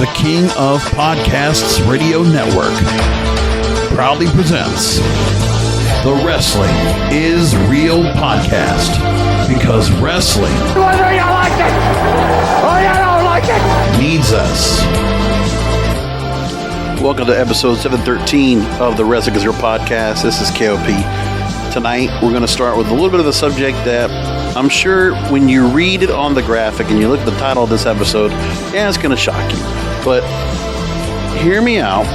the King of Podcasts Radio Network, proudly presents the Wrestling is Real podcast, because wrestling, whether you like it or you don't like it, needs us. Welcome to episode 713 of the Wrestling is Real podcast. This is KOP. Tonight, we're going to start with a little bit of a subject that I'm sure when you read it on the graphic and you look at the title of this episode, yeah, it's going to shock you. But hear me out.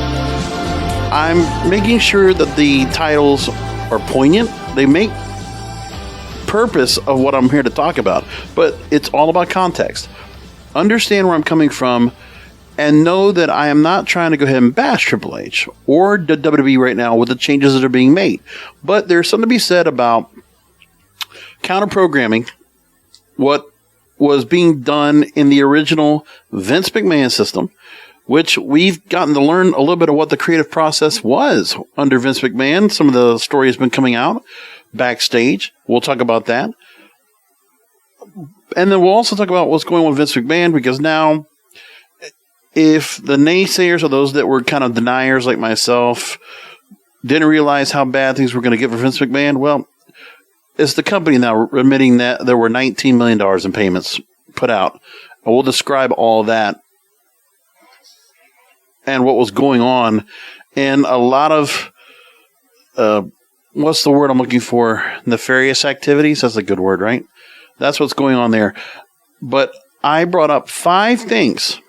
I'm making sure that the titles are poignant. They make purpose of what I'm here to talk about. But it's all about context. Understand where I'm coming from and know that I am not trying to go ahead and bash Triple H or the WWE right now with the changes that are being made. But there's something to be said about counter-programming what was being done in the original Vince McMahon system, which we've gotten to learn a little bit of what the creative process was under Vince McMahon. Some of the story has been coming out backstage. We'll talk about that. And then we'll also talk about what's going on with Vince McMahon, because now, if the naysayers or those that were kind of deniers like myself didn't realize how bad things were going to get for Vince McMahon, well, it's the company now admitting that there were $19 million in payments put out. And we'll describe all of that and what was going on. And a lot of, what's the word I'm looking for? Nefarious activities? That's a good word, right? That's what's going on there. But I brought up 5 things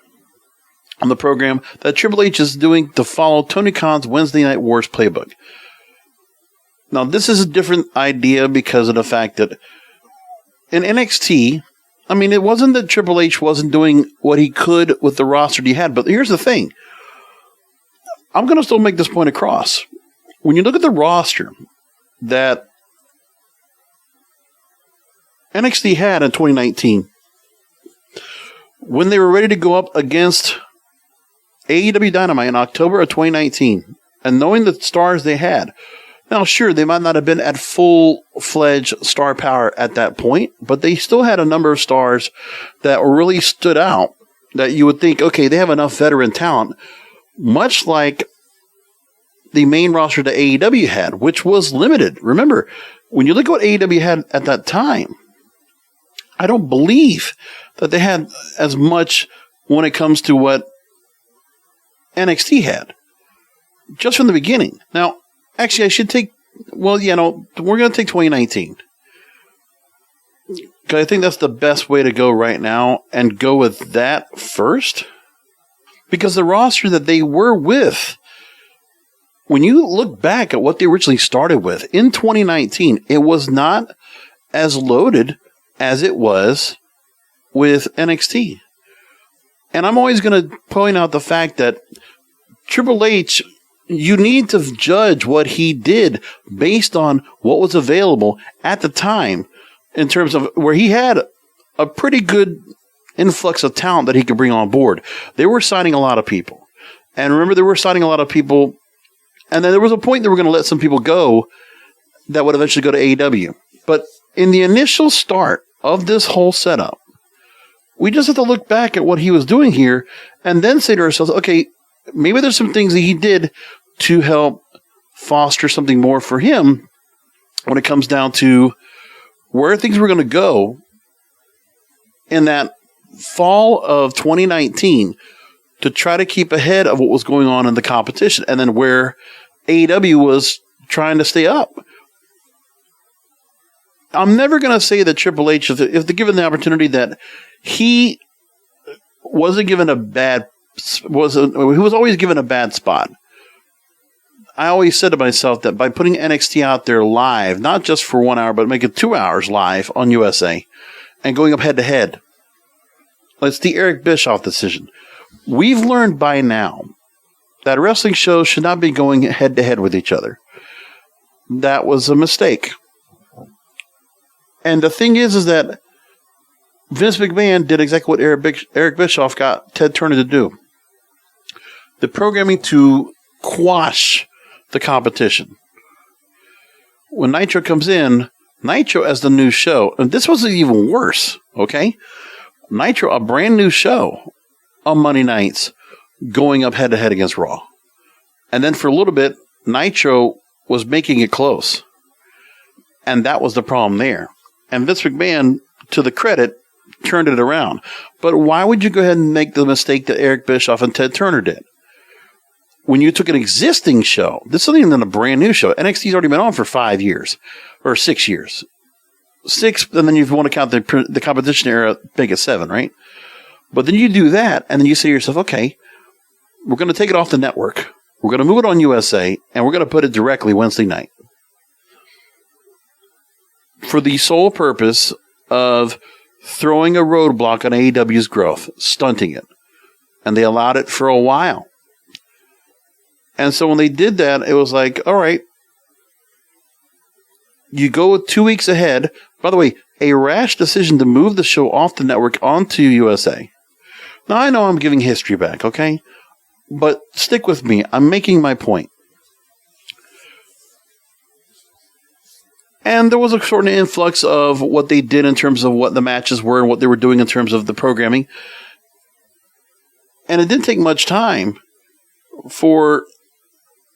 on the program that Triple H is doing to follow Tony Khan's Wednesday Night Wars playbook. Now, this is a different idea because of the fact that in NXT, I mean, it wasn't that Triple H wasn't doing what he could with the roster he had, but here's the thing. I'm going to still make this point across. When you look at the roster that NXT had in 2019, when they were ready to go up against AEW Dynamite in October of 2019, and knowing the stars they had, now sure, they might not have been at full-fledged star power at that point, but they still had a number of stars that really stood out, that you would think, okay, they have enough veteran talent, much like the main roster that AEW had, which was limited. Remember, when you look at what AEW had at that time, I don't believe that they had as much when it comes to what NXT had, just from the beginning. Now, actually, I should take, well, we're going to take 2019. Because I think that's the best way to go right now, and go with that first. Because the roster that they were with, when you look back at what they originally started with, in 2019, it was not as loaded as it was with NXT. And I'm always going to point out the fact that Triple H, you need to judge what he did based on what was available at the time, in terms of where he had a pretty good influx of talent that he could bring on board. They were signing a lot of people. And remember, they were signing a lot of people, and then there was a point they were going to let some people go that would eventually go to AEW. But in the initial start of this whole setup, we just have to look back at what he was doing here and then say to ourselves, okay, maybe there's some things that he did to help foster something more for him when it comes down to where things were going to go in that fall of 2019 to try to keep ahead of what was going on in the competition, and then where AEW was trying to stay up. I'm never going to say that Triple H, if they're given the opportunity, that he wasn't given a bad, he was always given a bad spot. I always said to myself that by putting NXT out there live, not just for 1 hour, but make it 2 hours live on USA, and going up head to head, it's the Eric Bischoff decision. We've learned by now that wrestling shows should not be going head to head with each other. That was a mistake. And the thing is that Vince McMahon did exactly what Eric Bischoff got Ted Turner to do. The programming to quash the competition. When Nitro comes in, Nitro as the new show, and this was even worse, okay? Nitro, a brand new show on Monday nights, going up head-to-head against Raw. And then for a little bit, Nitro was making it close. And that was the problem there. And Vince McMahon, to the credit, turned it around. But why would you go ahead and make the mistake that Eric Bischoff and Ted Turner did? When you took an existing show, this isn't even a brand new show. NXT's already been on for 5 years or 6 years. 6, and then you want to count the competition era, make it 7, right? But then you do that, and then you say to yourself, okay, we're going to take it off the network. We're going to move it on USA, and we're going to put it directly Wednesday night. For the sole purpose of throwing a roadblock on AEW's growth, stunting it. And they allowed it for a while. And so when they did that, it was like, all right, you go 2 weeks ahead. By the way, a rash decision to move the show off the network onto USA. Now, I know I'm giving history back, okay? But stick with me. I'm making my point. And there was a sort of influx of what they did in terms of what the matches were and what they were doing in terms of the programming. And it didn't take much time for...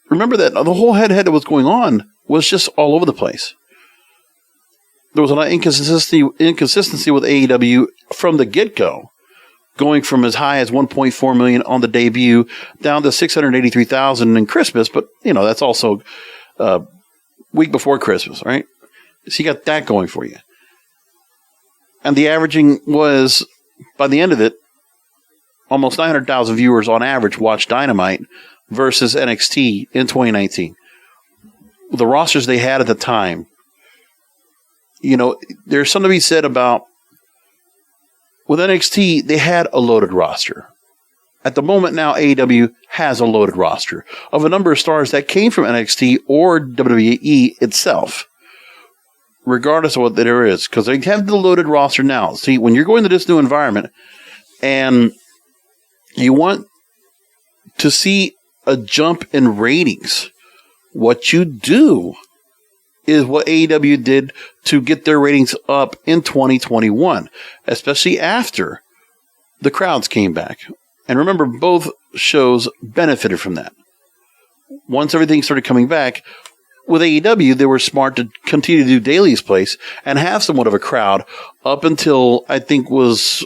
Remember that the whole head-to-head that was going on was just all over the place. There was a lot of inconsistency with AEW from the get-go, going from as high as 1.4 million on the debut down to 683,000 in Christmas. But, you know, that's also week before Christmas, right? So you got that going for you. And the averaging was, by the end of it, almost 900,000 viewers on average watched Dynamite versus NXT in 2019. The rosters they had at the time, you know, there's something to be said about, with NXT, they had a loaded roster. At the moment now, AEW has a loaded roster of a number of stars that came from NXT or WWE itself, regardless of what there is, because they have the loaded roster now. See, when you're going to this new environment and you want to see a jump in ratings, what you do is what AEW did to get their ratings up in 2021, especially after the crowds came back. And remember, both shows benefited from that. Once everything started coming back, with AEW, they were smart to continue to do Daly's Place and have somewhat of a crowd up until, I think, was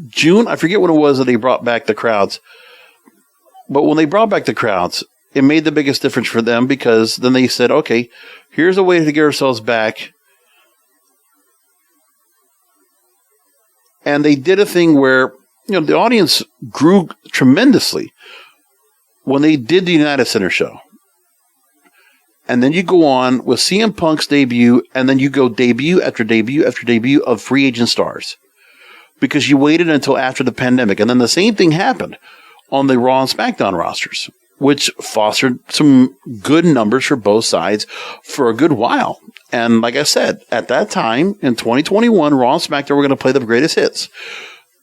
June. I forget what it was that they brought back the crowds. But when they brought back the crowds, it made the biggest difference for them, because then they said, okay, here's a way to get ourselves back. And they did a thing where, you know, the audience grew tremendously when they did the United Center show. And then you go on with CM Punk's debut, and then you go debut after debut after debut of free agent stars, because you waited until after the pandemic. And then the same thing happened on the Raw and SmackDown rosters, which fostered some good numbers for both sides for a good while. And like I said, at that time in 2021, Raw and SmackDown were going to play the greatest hits.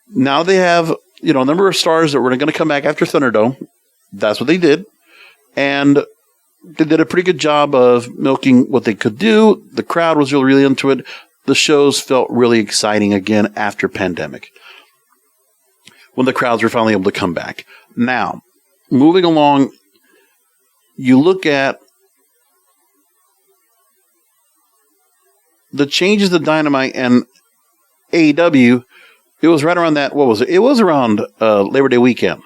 Now they have, you know, a number of stars that were going to come back after Thunderdome. That's what they did. And they did a pretty good job of milking what they could do. The crowd was really, really into it. The shows felt really exciting again after pandemic, when the crowds were finally able to come back. Now, moving along, you look at the changes to Dynamite and AEW. It was right around that, what was it? It was around Labor Day weekend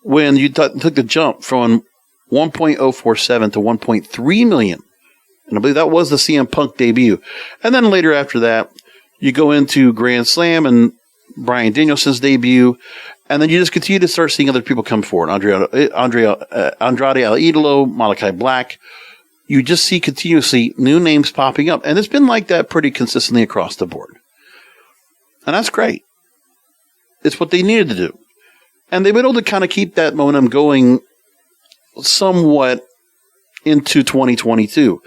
when you took the jump from 1.047 to 1.3 million. And I believe that was the CM Punk debut. And then later after that, you go into Grand Slam and Bryan Danielson's debut. And then you just continue to start seeing other people come forward. Andrade El Idolo, Malachi Black. You just see continuously new names popping up. And it's been like that pretty consistently across the board. And that's great. It's what they needed to do. And they've been able to kind of keep that momentum going somewhat into 2022.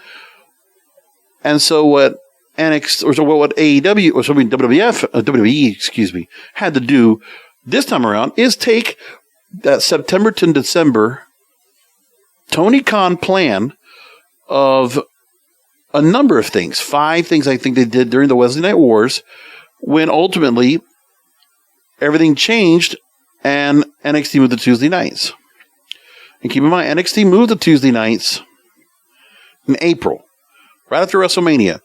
And so what NXT, or what AEW, or something WWE, had to do this time around is take that September to December Tony Khan plan of a number of things. 5 things I think they did during the Wednesday Night Wars, when ultimately everything changed and NXT moved to Tuesday nights. And keep in mind, NXT moved to Tuesday nights in April, right after WrestleMania.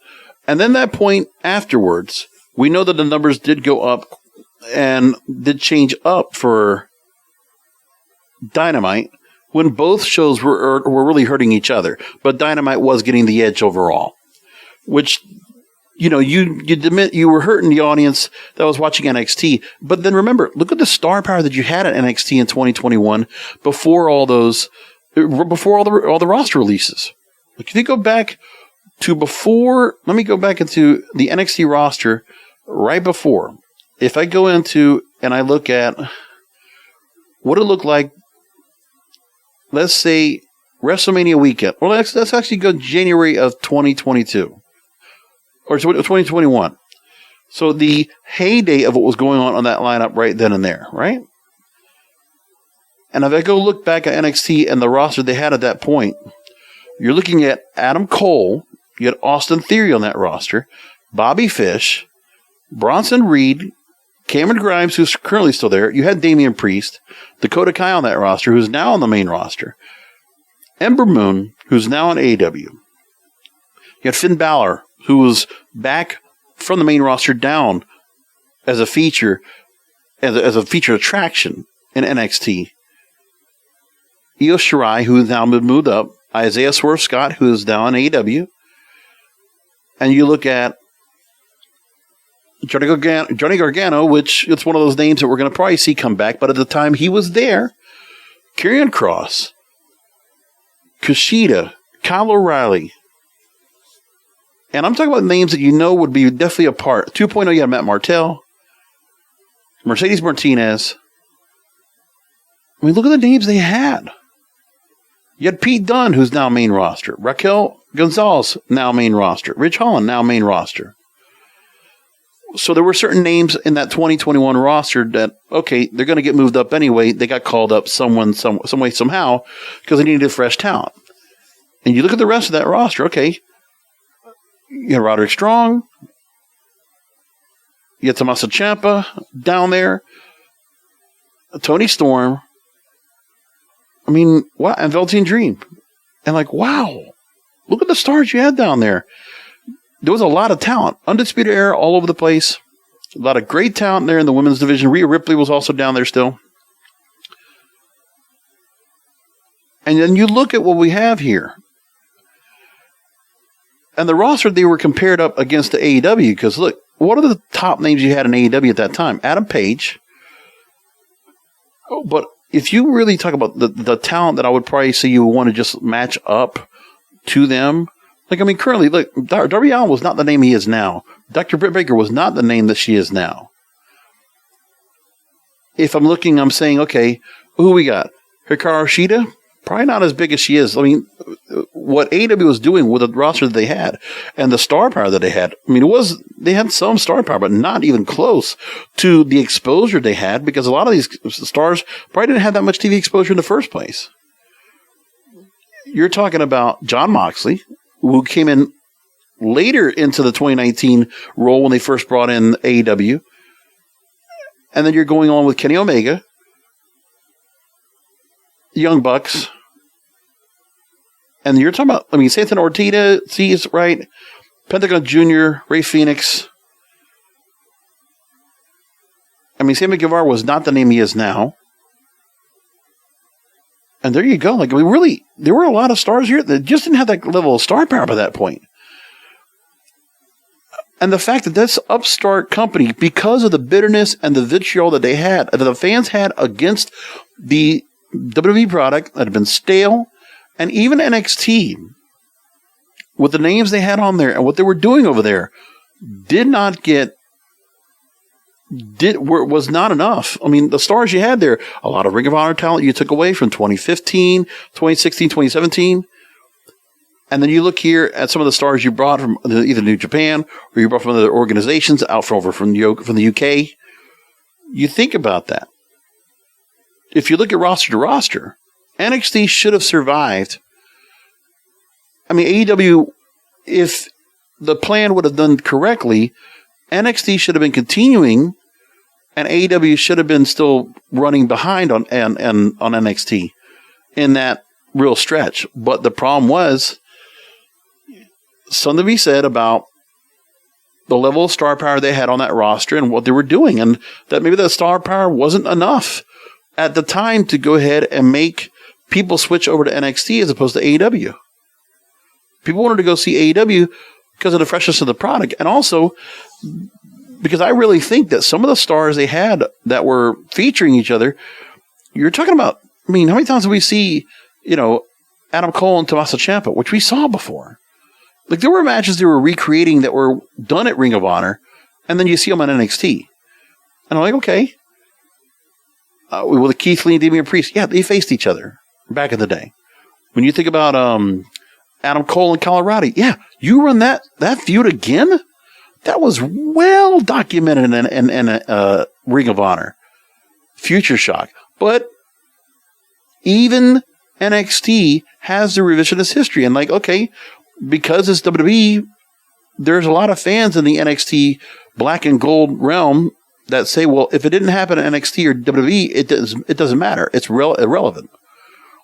And then that point afterwards, we know that the numbers did go up and did change up for Dynamite when both shows were really hurting each other. But Dynamite was getting the edge overall, which, you admit you were hurting the audience that was watching NXT. But then remember, look at the star power that you had at NXT in 2021 before all the roster releases. Like if you go back to before, let me go back into the NXT roster right before. If I go into and I look at what it looked like, let's say WrestleMania weekend. Well, let's actually go January of 2022 or 2021. So the heyday of what was going on that lineup right then and there, right? And if I go look back at NXT and the roster they had at that point, you're looking at Adam Cole. You had Austin Theory on that roster, Bobby Fish, Bronson Reed, Cameron Grimes, who's currently still there. You had Damian Priest, Dakota Kai on that roster, who's now on the main roster. Ember Moon, who's now on AEW. You had Finn Balor, who was back from the main roster down as a feature, as a featured attraction in NXT. Io Shirai, who has now been moved up. Isaiah Swerve Scott, who is now on AEW. And you look at Johnny Gargano, which it's one of those names that we're going to probably see come back. But at the time he was there, Karrion Kross, Kushida, Kyle O'Reilly. And I'm talking about names that you know would be definitely a part. 2.0, you had Matt Martell, Mercedes Martinez. I mean, look at the names they had. You had Pete Dunne, who's now main roster. Raquel Gonzalez, now main roster. Ridge Holland, now main roster. So there were certain names in that 2021 roster that, okay, they're going to get moved up anyway. They got called up some way, somehow, because they needed fresh talent. And you look at the rest of that roster, okay, you had Roderick Strong, you had Tommaso Ciampa down there, Tony Storm, I mean, wow, and Velveteen Dream. And like, wow, look at the stars you had down there. There was a lot of talent. Undisputed Era all over the place. A lot of great talent there in the women's division. Rhea Ripley was also down there still. And then you look at what we have here. And the roster, they were compared up against the AEW. Because look, what are the top names you had in AEW at that time? Adam Page. Oh, but if you really talk about the talent that I would probably say you would want to just match up to them. Like, I mean, currently, look, Darby Allin was not the name he is now. Dr. Britt Baker was not the name that she is now. If I'm looking, I'm saying, okay, who we got? Hikaru Shida? Probably not as big as she is. I mean, what AEW was doing with the roster that they had and the star power that they had, I mean, they had some star power, but not even close to the exposure they had because a lot of these stars probably didn't have that much TV exposure in the first place. You're talking about Jon Moxley, who came in later into the 2019 role when they first brought in AEW. And then you're going on with Kenny Omega, Young Bucks. And you're talking about, I mean, Santana Ortiz, right? Pentagon Jr., Ray Phoenix. I mean, Sammy Guevara was not the name he is now. And there you go. Like, I mean, really, there were a lot of stars here that just didn't have that level of star power by that point. And the fact that this upstart company, because of the bitterness and the vitriol that they had, that the fans had against the WWE product that had been stale, and even NXT, with the names they had on there and what they were doing over there, was not enough. I mean, the stars you had there, a lot of Ring of Honor talent you took away from 2015, 2016, 2017. And then you look here at some of the stars you brought from either New Japan or you brought from other organizations out from the UK. You think about that. If you look at roster to roster, NXT should have survived. I mean, AEW, if the plan would have done correctly, NXT should have been continuing And AEW should have been still running behind on NXT in that real stretch. But the problem was something to be said about the level of star power they had on that roster and what they were doing. And that maybe that star power wasn't enough at the time to go ahead and make people switch over to NXT as opposed to AEW. People wanted to go see AEW because of the freshness of the product. And also because I really think that some of the stars they had that were featuring each other, you're talking about, I mean, how many times do we see, Adam Cole and Tommaso Ciampa, which we saw before? Like, there were matches they were recreating that were done at Ring of Honor, and then you see them on NXT. And I'm like, okay. With Keith Lee and Damian Priest, yeah, they faced each other back in the day. When you think about Adam Cole and Colorado, yeah, you run that feud again? That was well documented in Ring of Honor. Future Shock. But even NXT has the revisionist history. And like, okay, because it's WWE, there's a lot of fans in the NXT black and gold realm that say, well, if it didn't happen at NXT or WWE, it doesn't matter. It's irrelevant.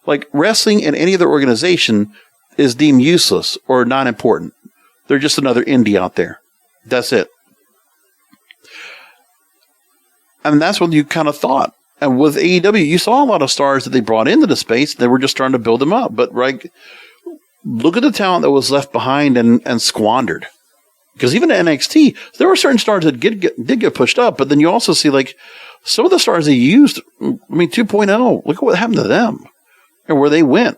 Like, wrestling in any other organization is deemed useless or not important. They're just another indie out there. That's it. And that's what you kind of thought. And with AEW, you saw a lot of stars that they brought into the space. They were just trying to build them up. But right, look at the talent that was left behind and squandered. Because even at NXT, there were certain stars that did get pushed up. But then you also see, like, some of the stars they used, 2.0, look at what happened to them and where they went,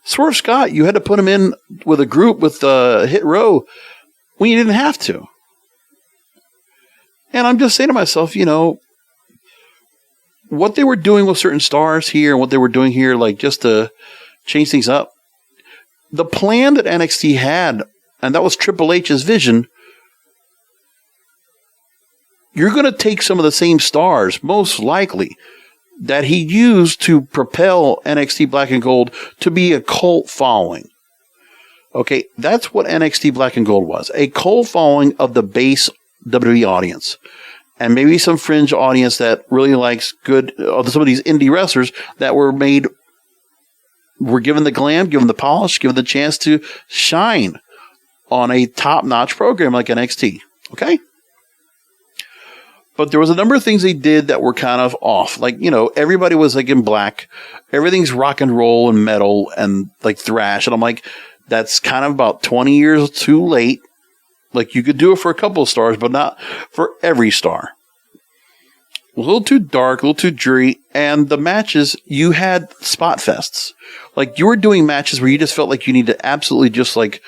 Swerve Scott, you had to put him in with a group with Hit Row when you didn't have to. And I'm just saying to myself, what they were doing with certain stars here and what they were doing here, like, just to change things up. The plan that NXT had, and that was Triple H's vision, you're going to take some of the same stars, most likely, that he used to propel NXT Black and Gold to be a cult following. Okay, that's what NXT Black and Gold was. A cult following of the base WWE audience. And maybe some fringe audience that really likes some of these indie wrestlers that were given the glam, given the polish, given the chance to shine on a top-notch program like NXT. Okay? But there was a number of things they did that were kind of off. Like, everybody was like in black. Everything's rock and roll and metal and like thrash. And I'm like, that's kind of about 20 years too late. Like, you could do it for a couple of stars, but not for every star. A little too dark, a little too dreary. And the matches, you had spot fests. Like, you were doing matches where you just felt like you need to absolutely just like,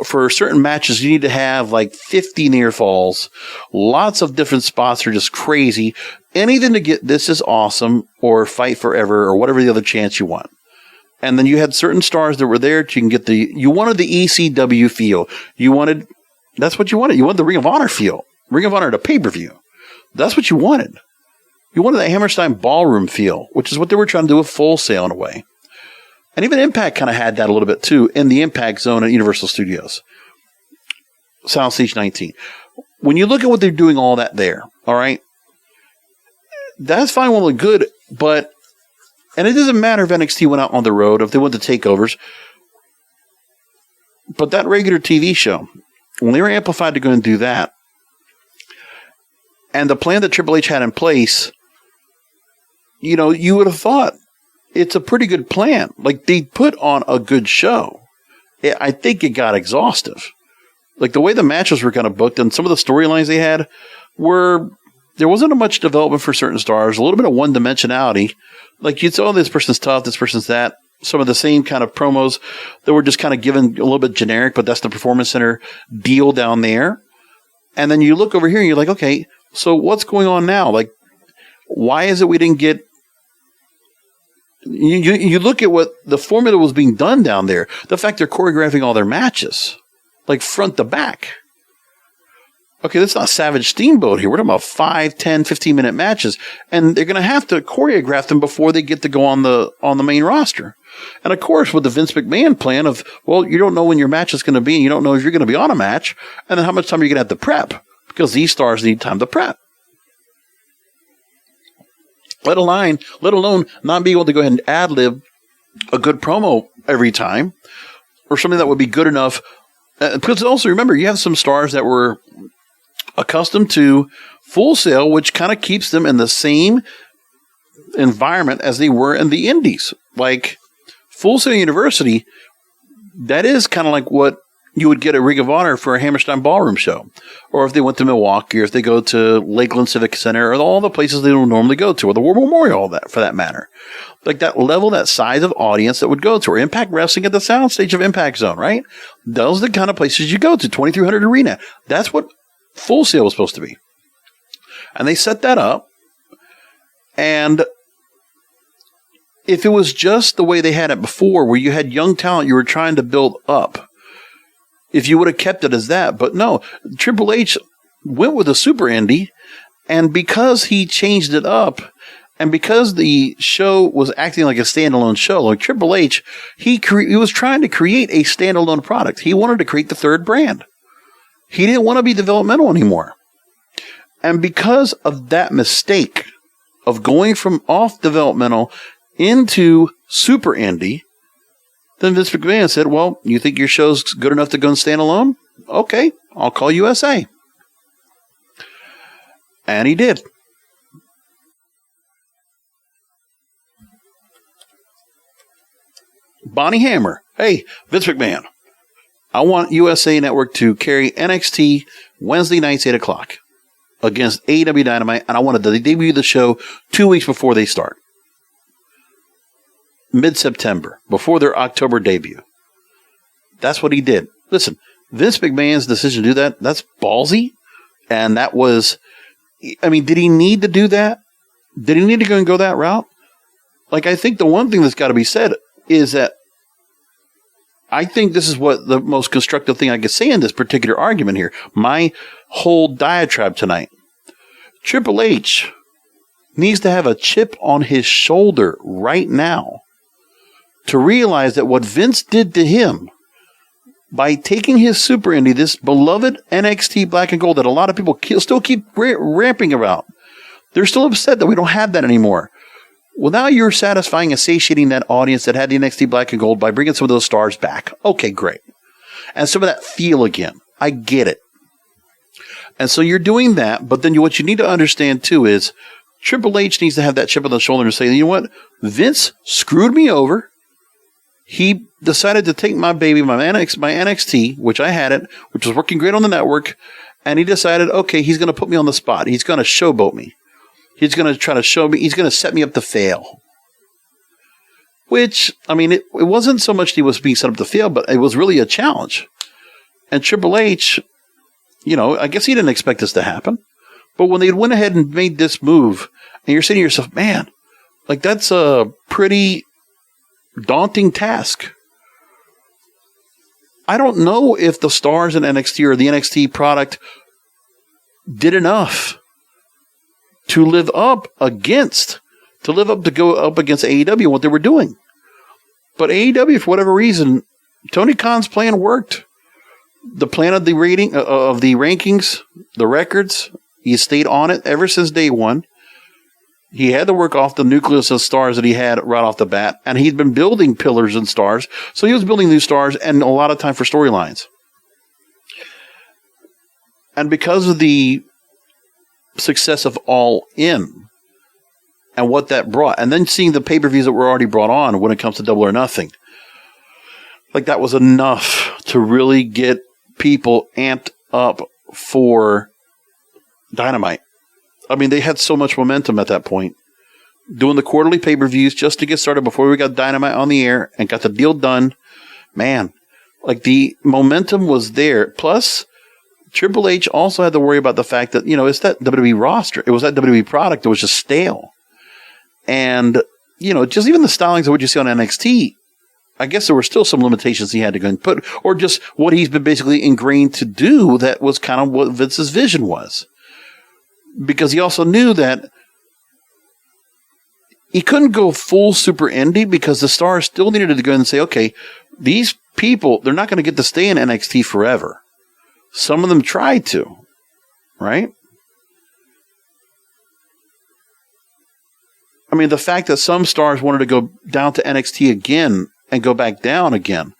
for certain matches, you need to have like 50 near falls. Lots of different spots are just crazy. Anything to get This Is Awesome or Fight Forever or whatever the other chance you want. And then you had certain stars that were there to you can get you wanted the ECW feel. That's what you wanted. You wanted the Ring of Honor feel. Ring of Honor to pay-per-view. That's what you wanted. You wanted the Hammerstein Ballroom feel, which is what they were trying to do with Full Sail in a way. And even Impact kind of had that a little bit too in the Impact Zone at Universal Studios. Soundstage 19. When you look at what they're doing all that there, all right, that's fine, well and good, but, and it doesn't matter if NXT went out on the road, if they went to takeovers, but that regular TV show, when they were amplified to go and do that, and the plan that Triple H had in place, you would have thought it's a pretty good plan. Like, they put on a good show. I think it got exhaustive. Like, the way the matches were kind of booked and some of the storylines they had there wasn't much development for certain stars, a little bit of one-dimensionality. Like, you'd say, oh, this person's tough, this person's that. Some of the same kind of promos that were just kind of given a little bit generic, but that's the Performance Center deal down there. And then you look over here and you're like, okay, so what's going on now? Like, why is it we didn't get... You look at what the formula was being done down there. The fact they're choreographing all their matches, like front to back. Okay, that's not Savage Steamboat here. We're talking about 5, 10, 15-minute matches. And they're going to have to choreograph them before they get to go on the main roster. And of course, with the Vince McMahon plan of, well, you don't know when your match is going to be, and you don't know if you're going to be on a match, and then how much time you're going to have to prep, because these stars need time to prep. Let alone not be able to go ahead and ad-lib a good promo every time, or something that would be good enough. Because also remember, you have some stars that were accustomed to Full Sail, which kind of keeps them in the same environment as they were in the indies. Like Full Sail University, that is kind of like what you would get a Ring of Honor for a Hammerstein Ballroom show. Or if they went to Milwaukee, or if they go to Lakeland Civic Center, or all the places they don't normally go to, or the War Memorial, all that for that matter. Like that level, that size of audience that would go to, or Impact Wrestling at the soundstage of Impact Zone, right? Those are the kind of places you go to, 2300 Arena. That's what Full Sail was supposed to be. And they set that up. And if it was just the way they had it before, where you had young talent you were trying to build up, if you would have kept it as that. But no, Triple H went with a super indie, and because he changed it up, and because the show was acting like a standalone show, like Triple H, he was trying to create a standalone product. He wanted to create the third brand. He didn't want to be developmental anymore. And because of that mistake of going from off developmental into super indie, then Vince McMahon said, well, you think your show's good enough to go and stand alone? Okay, I'll call USA. And he did. Bonnie Hammer. Hey, Vince McMahon, I want USA Network to carry NXT Wednesday nights, 8 o'clock against AEW Dynamite, and I wanted to debut the show 2 weeks before they start. Mid-September, before their October debut. That's what he did. Listen, Vince McMahon's decision to do that, that's ballsy. And that was, I mean, did he need to do that? Did he need to go and go that route? Like, I think the one thing that's got to be said is that I think this is what the most constructive thing I could say in this particular argument here. My whole diatribe tonight. Triple H needs to have a chip on his shoulder right now to realize that what Vince did to him by taking his super indie, this beloved NXT Black and Gold that a lot of people still keep ramping about, they're still upset that we don't have that anymore. Well, now you're satisfying and satiating that audience that had the NXT Black and Gold by bringing some of those stars back. Okay, great. And some of that feel again. I get it. And so you're doing that, but then what you need to understand too is Triple H needs to have that chip on the shoulder and say, you know what? Vince screwed me over. He decided to take my baby, my NXT, which I had it, which was working great on the network, and he decided, okay, he's going to put me on the spot. He's going to showboat me. He's going to try to show me, he's going to set me up to fail. Which, I mean, it wasn't so much he was being set up to fail, but it was really a challenge. And Triple H, you know, I guess he didn't expect this to happen. But when they went ahead and made this move, and you're saying to yourself, man, like that's a pretty daunting task. I don't know if the stars in NXT or the NXT product did enough to live up to go up against AEW and what they were doing. But AEW, for whatever reason, Tony Khan's plan worked. The plan of the rating of the rankings, the records, he stayed on it ever since day one. He had to work off the nucleus of stars that he had right off the bat, and he'd been building pillars and stars, so he was building new stars and a lot of time for storylines. And because of the success of All In and what that brought, and then seeing the pay-per-views that were already brought on when it comes to Double or Nothing, like that was enough to really get people amped up for Dynamite. I mean, they had so much momentum at that point. Doing the quarterly pay-per-views just to get started before we got Dynamite on the air and got the deal done. Man, like the momentum was there. Plus, Triple H also had to worry about the fact that, you know, it's that WWE roster. It was that WWE product that was just stale. And, you know, just even the stylings of what you see on NXT, I guess there were still some limitations he had to go and put, or just what he's been basically ingrained to do that was kind of what Vince's vision was. Because he also knew that he couldn't go full super indie because the stars still needed to go and say, okay, these people, they're not going to get to stay in NXT forever. Some of them tried to, right? I mean, the fact that some stars wanted to go down to NXT again and go back down again,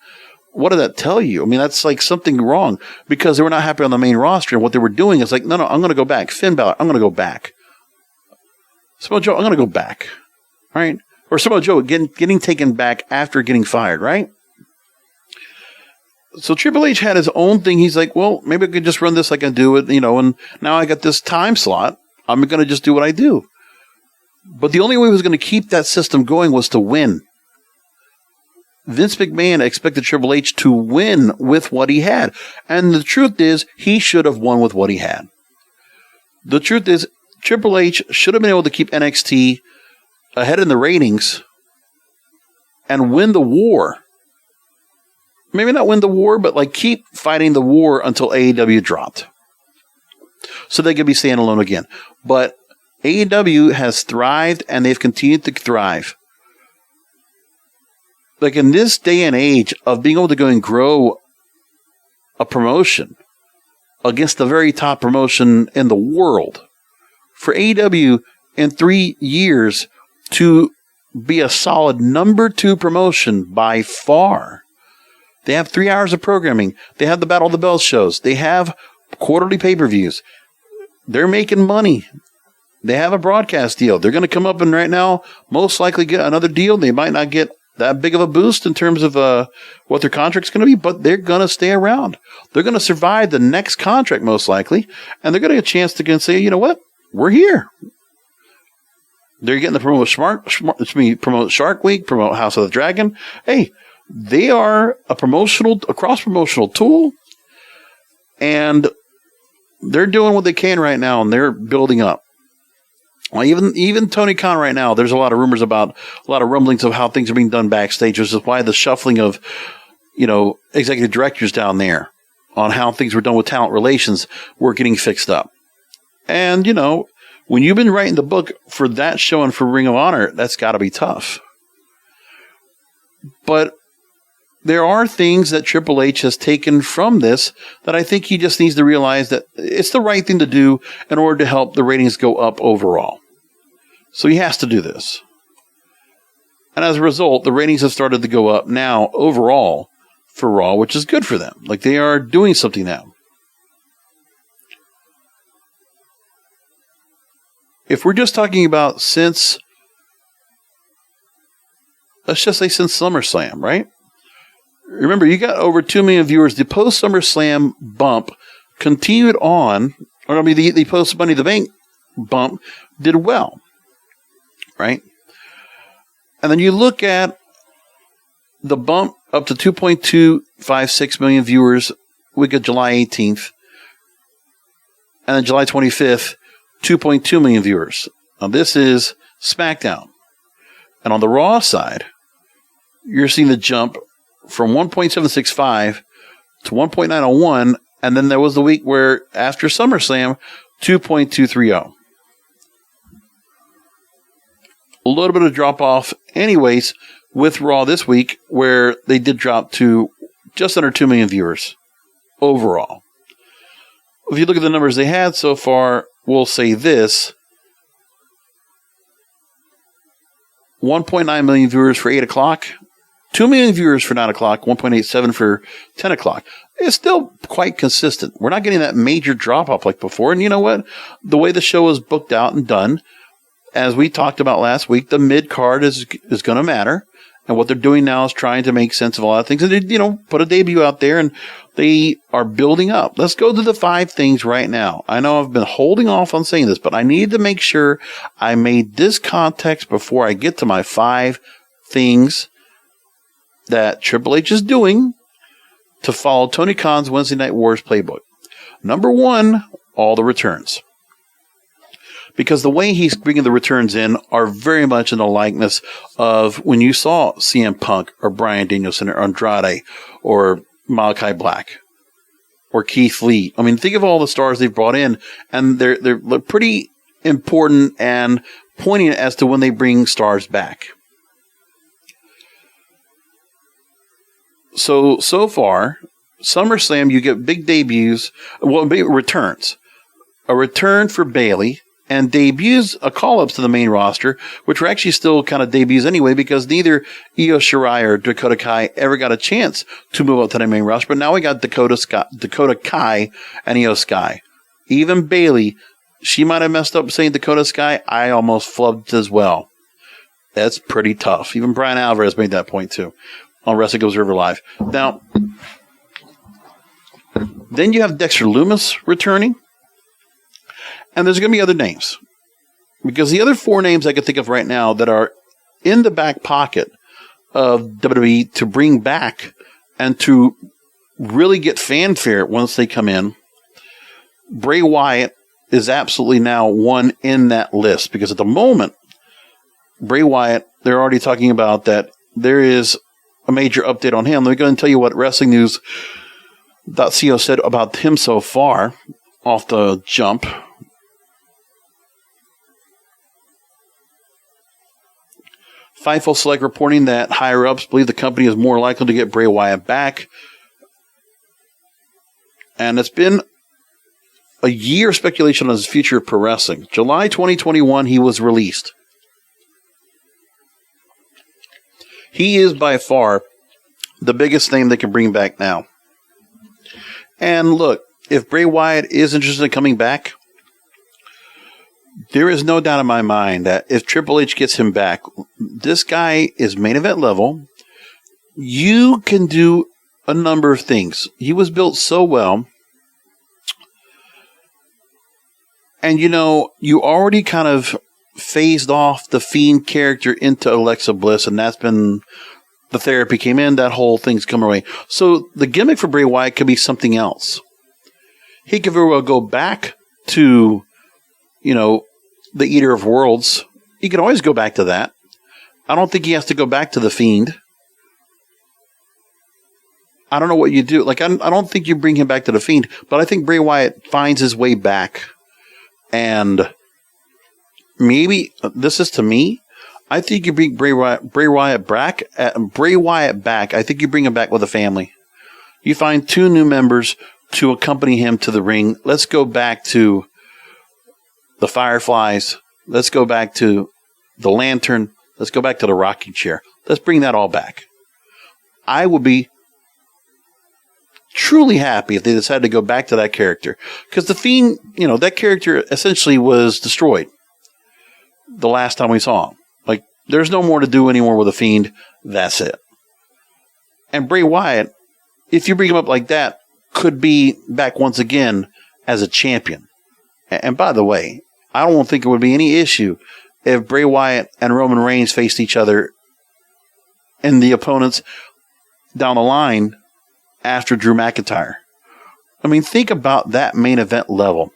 what did that tell you? I mean, that's like something wrong because they were not happy on the main roster. And what they were doing is like, no, I'm going to go back. Finn Balor, I'm going to go back. Samoa Joe, I'm going to go back. All right? Or Samoa Joe getting taken back after getting fired, right? So Triple H had his own thing. He's like, well, maybe I could just run this like I do it, and now I got this time slot. I'm going to just do what I do. But the only way he was going to keep that system going was to win. Vince McMahon expected Triple H to win with what he had. And the truth is, he should have won with what he had. The truth is, Triple H should have been able to keep NXT ahead in the ratings and win the war. Maybe not win the war, but like keep fighting the war until AEW dropped. So they could be standalone again. But AEW has thrived and they've continued to thrive. Like in this day and age of being able to go and grow a promotion against the very top promotion in the world, for AEW in 3 years to be a solid number 2 promotion by far. They have 3 hours of programming. They have the Battle of the Bells shows. They have quarterly pay-per-views. They're making money. They have a broadcast deal. They're going to come up and right now most likely get another deal. They might not get that big of a boost in terms of what their contract's going to be, but they're going to stay around. They're going to survive the next contract most likely, and they're going to get a chance to go and say, you know what? We're here. They're getting to promote Shark Week, promote House of the Dragon. Hey, they are a cross-promotional tool, and they're doing what they can right now, and they're building up. Well, even Tony Khan right now, there's a lot of rumors about a lot of rumblings of how things are being done backstage, which is why the shuffling of, executive directors down there on how things were done with talent relations were getting fixed up. And, when you've been writing the book for that show and for Ring of Honor, that's got to be tough. But there are things that Triple H has taken from this that I think he just needs to realize that it's the right thing to do in order to help the ratings go up overall. So he has to do this. And as a result, the ratings have started to go up now overall for Raw, which is good for them. Like they are doing something now. If we're just talking about let's just say since SummerSlam, right? Remember, you got over 2 million viewers. The post-SummerSlam bump continued on, the post-Money in the Bank bump did well, right? And then you look at the bump up to 2.256 million viewers week of July 18th, and then July 25th, 2.2 million viewers. Now, this is SmackDown. And on the Raw side, you're seeing the jump from 1.765 to 1.901, and then there was the week where after SummerSlam, 2.230. A little bit of drop off anyways with Raw this week, where they did drop to just under 2 million viewers overall. If you look at the numbers they had so far, we'll say this: 1.9 million viewers for 8 o'clock, 2 million viewers for 9 o'clock, 1.87 for 10 o'clock. It's still quite consistent. We're not getting that major drop-off like before. And you know what? The way the show is booked out and done, as we talked about last week, the mid-card is going to matter. And what they're doing now is trying to make sense of a lot of things. And they, put a debut out there, and they are building up. Let's go to the 5 things right now. I know I've been holding off on saying this, but I need to make sure I made this context before I get to my 5 things that Triple H is doing to follow Tony Khan's Wednesday Night Wars playbook. Number 1, all the returns. Because the way he's bringing the returns in are very much in the likeness of when you saw CM Punk or Bryan Danielson or Andrade or Malachi Black or Keith Lee. I mean, think of all the stars they've brought in, and they're pretty important and poignant as to when they bring stars back. So far, SummerSlam, you get big debuts, big returns. A return for Bayley and debuts a call-ups to the main roster, which were actually still kind of debuts anyway, because neither Io Shirai or Dakota Kai ever got a chance to move up to the main roster. But now we got Dakota Kai and Io Sky. Even Bayley, she might have messed up saying Dakota Sky. I almost flubbed as well. That's pretty tough. Even Brian Alvarez made that point too on Wrestling Observer Live. Now, then you have Dexter Lumis returning. And there's going to be other names. Because the other 4 names I can think of right now that are in the back pocket of WWE to bring back and to really get fanfare once they come in, Bray Wyatt is absolutely now one in that list. Because at the moment, Bray Wyatt, they're already talking about that there is a major update on him. Let me go and tell you what WrestlingNews.co said about him so far off the jump. Fightful Select reporting that higher-ups believe the company is more likely to get Bray Wyatt back. And it's been a year of speculation on his future of pro wrestling. July 2021, he was released. He is by far the biggest name they can bring back now. And look, if Bray Wyatt is interested in coming back, there is no doubt in my mind that if Triple H gets him back, this guy is main event level. You can do a number of things. He was built so well. And you already kind of phased off the Fiend character into Alexa Bliss, and that's been the therapy came in, that whole thing's come away. So the gimmick for Bray Wyatt could be something else. He could very well go back to, the Eater of Worlds. He can always go back to that. I don't think he has to go back to the Fiend. I don't know what you do. I don't think you bring him back to the Fiend, but I think Bray Wyatt finds his way back. And maybe, this is to me, I think you bring Bray Wyatt back. I think you bring him back with a family. You find 2 new members to accompany him to the ring. Let's go back to the Fireflies. Let's go back to the Lantern. Let's go back to the rocking chair. Let's bring that all back. I would be truly happy if they decided to go back to that character. Because the Fiend, that character essentially was destroyed the last time we saw him. There's no more to do anymore with the Fiend. That's it. And Bray Wyatt, if you bring him up like that, could be back once again as a champion. And by the way, I don't think it would be any issue if Bray Wyatt and Roman Reigns faced each other and the opponents down the line after Drew McIntyre. I mean, think about that main event level.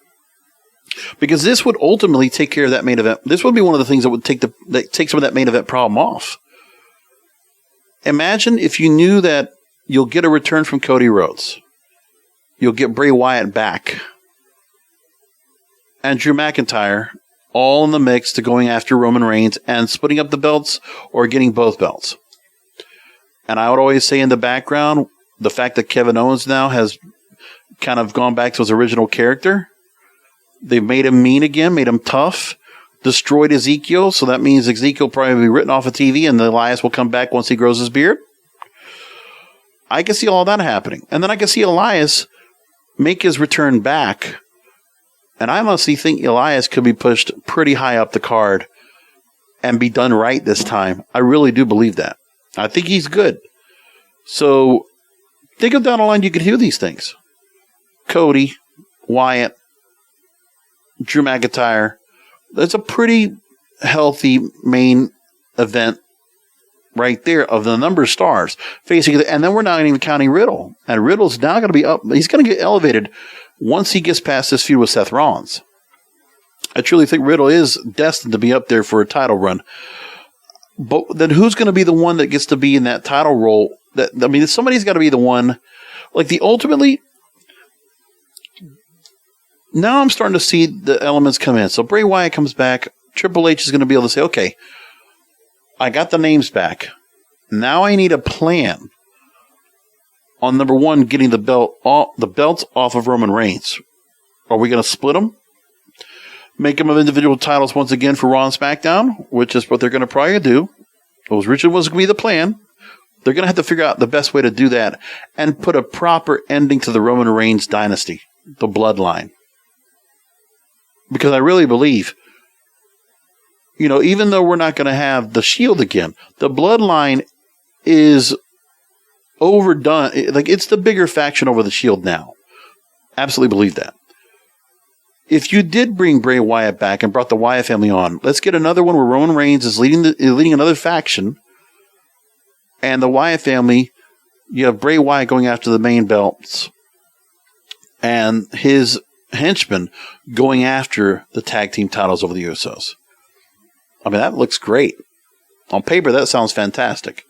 Because this would ultimately take care of that main event. This would be one of the things that would take some of that main event problem off. Imagine if you knew that you'll get a return from Cody Rhodes. You'll get Bray Wyatt back. And Drew McIntyre all in the mix to going after Roman Reigns and splitting up the belts or getting both belts. And I would always say in the background, the fact that Kevin Owens now has kind of gone back to his original character. They've made him mean again, made him tough, destroyed Ezekiel. So that means Ezekiel will probably be written off of TV and the Elias will come back once he grows his beard. I can see all that happening. And then I can see Elias make his return back. And I honestly think Elias could be pushed pretty high up the card and be done right this time. I really do believe that. I think he's good. So think of down the line, you could hear these things. Cody, Wyatt, Drew McIntyre. That's a pretty healthy main event right there of the number of stars facing it. And then we're not even counting Riddle. And Riddle's now going to be up. He's going to get elevated once he gets past this feud with Seth Rollins. I truly think Riddle is destined to be up there for a title run. But then who's going to be the one that gets to be in that title role? Somebody's got to be the one. Ultimately, now I'm starting to see the elements come in. So Bray Wyatt comes back. Triple H is going to be able to say, okay, I got the names back. Now I need a plan on number one, getting the belts off of Roman Reigns. Are we going to split them? Make them of individual titles once again for Raw and SmackDown, which is what they're going to probably do. It was originally was going to be the plan. They're going to have to figure out the best way to do that and put a proper ending to the Roman Reigns dynasty, the bloodline. Because I really believe, even though we're not going to have the Shield again, the bloodline is overdone. Like, it's the bigger faction over the Shield now. Absolutely believe that. If you did bring Bray Wyatt back and brought the Wyatt family on, let's get another one where Roman Reigns is leading another faction, and the Wyatt family, you have Bray Wyatt going after the main belts, and his henchmen going after the tag team titles over the Usos. I mean, that looks great. On paper, that sounds fantastic.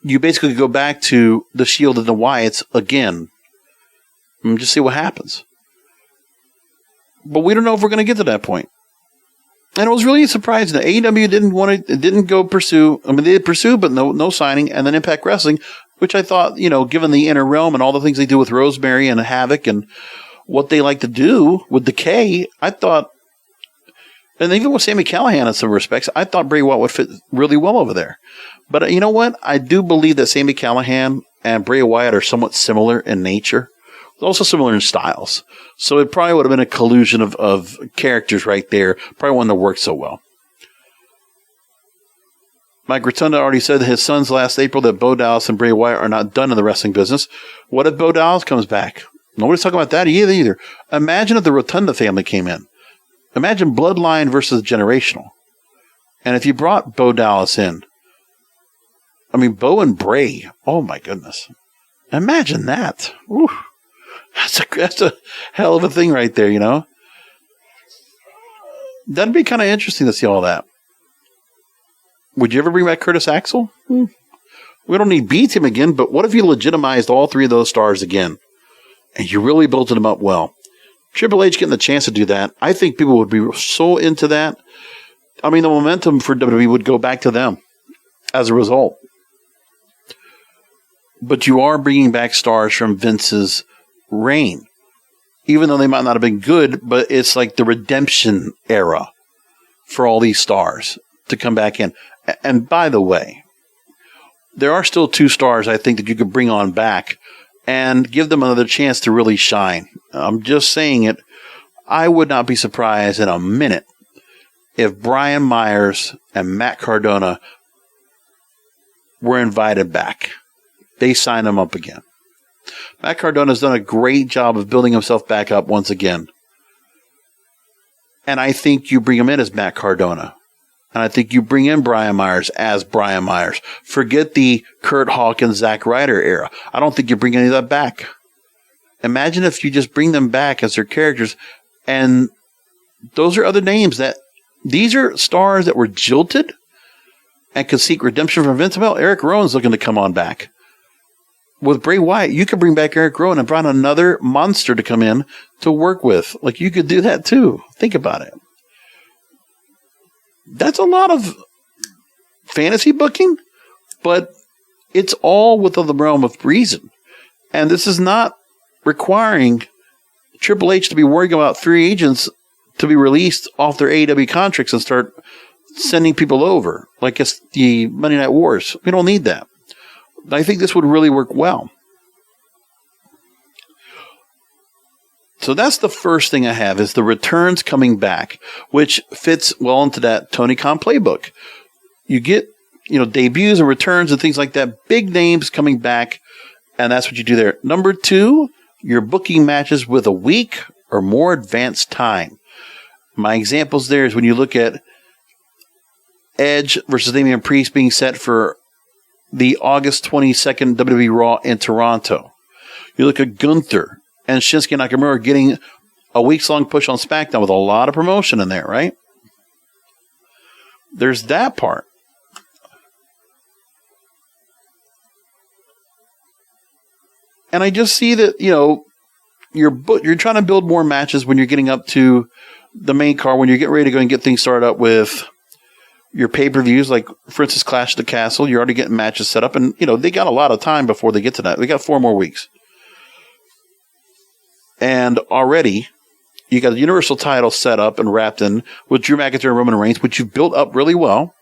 You basically go back to the Shield and the Wyatts again and just see what happens. But we don't know if we're going to get to that point. And it was really surprising that AEW didn't go pursue. I mean, they did pursue, but no signing. And then Impact Wrestling, which I thought, given the Inner Realm and all the things they do with Rosemary and Havoc and what they like to do with Decay, I thought, and even with Sami Callihan in some respects, I thought Bray Wyatt would fit really well over there. But you know what? I do believe that Sami Callihan and Bray Wyatt are somewhat similar in nature. Also similar in styles. So it probably would have been a collusion of characters right there. Probably wouldn't have worked so well. Mike Rotunda already said that his son's last April that Bo Dallas and Bray Wyatt are not done in the wrestling business. What if Bo Dallas comes back? Nobody's talking about that either. Imagine if the Rotunda family came in. Imagine Bloodline versus Generational. And if you brought Bo Dallas in, I mean, Bo and Bray, oh my goodness. Imagine that. Ooh. That's a hell of a thing right there, That'd be kind of interesting to see all that. Would you ever bring back Curtis Axel? We don't need beat him again, but what if you legitimized all three of those stars again? And you really built them up well. Triple H getting the chance to do that, I think people would be so into that. I mean, the momentum for WWE would go back to them as a result. But you are bringing back stars from Vince's reign, even though they might not have been good, but it's like the redemption era for all these stars to come back in. And by the way, there are still two stars I think that you could bring on back and give them another chance to really shine. I'm just saying it. I would not be surprised in a minute if Brian Myers and Matt Cardona were invited back. They sign them up again. Matt Cardona's done a great job of building himself back up once again. And I think you bring him in as Matt Cardona. And I think you bring in Brian Myers as Brian Myers. Forget the Kurt Hawkins, Zack Ryder era. I don't think you bring any of that back. Imagine if you just bring them back as their characters. And those are other names that, these are stars that were jilted and could seek redemption from Vince. Well, Eric Rowan's looking to come on back. With Bray Wyatt, you could bring back Eric Rowan and bring another monster to come in to work with. Like, you could do that too. Think about it. That's a lot of fantasy booking, but it's all within the realm of reason. And this is not requiring Triple H to be worrying about free agents to be released off their AEW contracts and start sending people over, like it's the Monday Night Wars. We don't need that. I think this would really work well. So that's the first thing I have is the returns coming back, which fits well into that Tony Khan playbook. You get, debuts and returns and things like that, big names coming back, and that's what you do there. Number 2, you're booking matches with a week or more advanced time. My examples there is when you look at Edge versus Damian Priest being set for the August 22nd WWE Raw in Toronto. You look at Gunther and Shinsuke Nakamura getting a weeks-long push on SmackDown with a lot of promotion in there, right? There's that part. And I just see that, you're trying to build more matches when you're getting up to the main card, when you're getting ready to go and get things started up with your pay-per-views, like, for instance, Clash of the Castle. You're already getting matches set up, and, they got a lot of time before they get to that. They got 4 more weeks. And already, You got the Universal title set up and wrapped in with Drew McIntyre and Roman Reigns, which you've built up really well.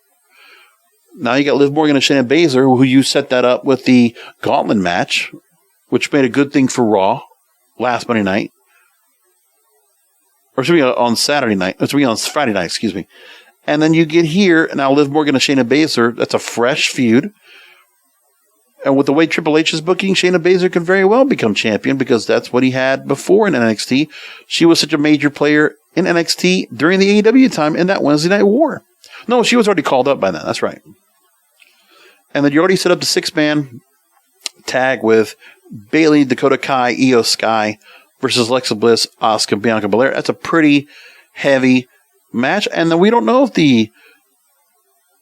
Now you got Liv Morgan and Shayna Baszler, who you set that up with the Gauntlet match, which made a good thing for Raw last Monday night. Or it should be on Saturday night. It should be on Friday night, excuse me. And then you get here, and now Liv Morgan and Shayna Baszler, that's a fresh feud. And with the way Triple H is booking, Shayna Baszler could very well become champion because that's what he had before in NXT. She was such a major player in NXT during the AEW time in that Wednesday Night War. No, she was already called up by then. That's right. And then you already set up the 6-man tag with Bayley, Dakota Kai, Io Sky versus Alexa Bliss, Asuka, Bianca Belair. That's a pretty heavy match. And then we don't know if the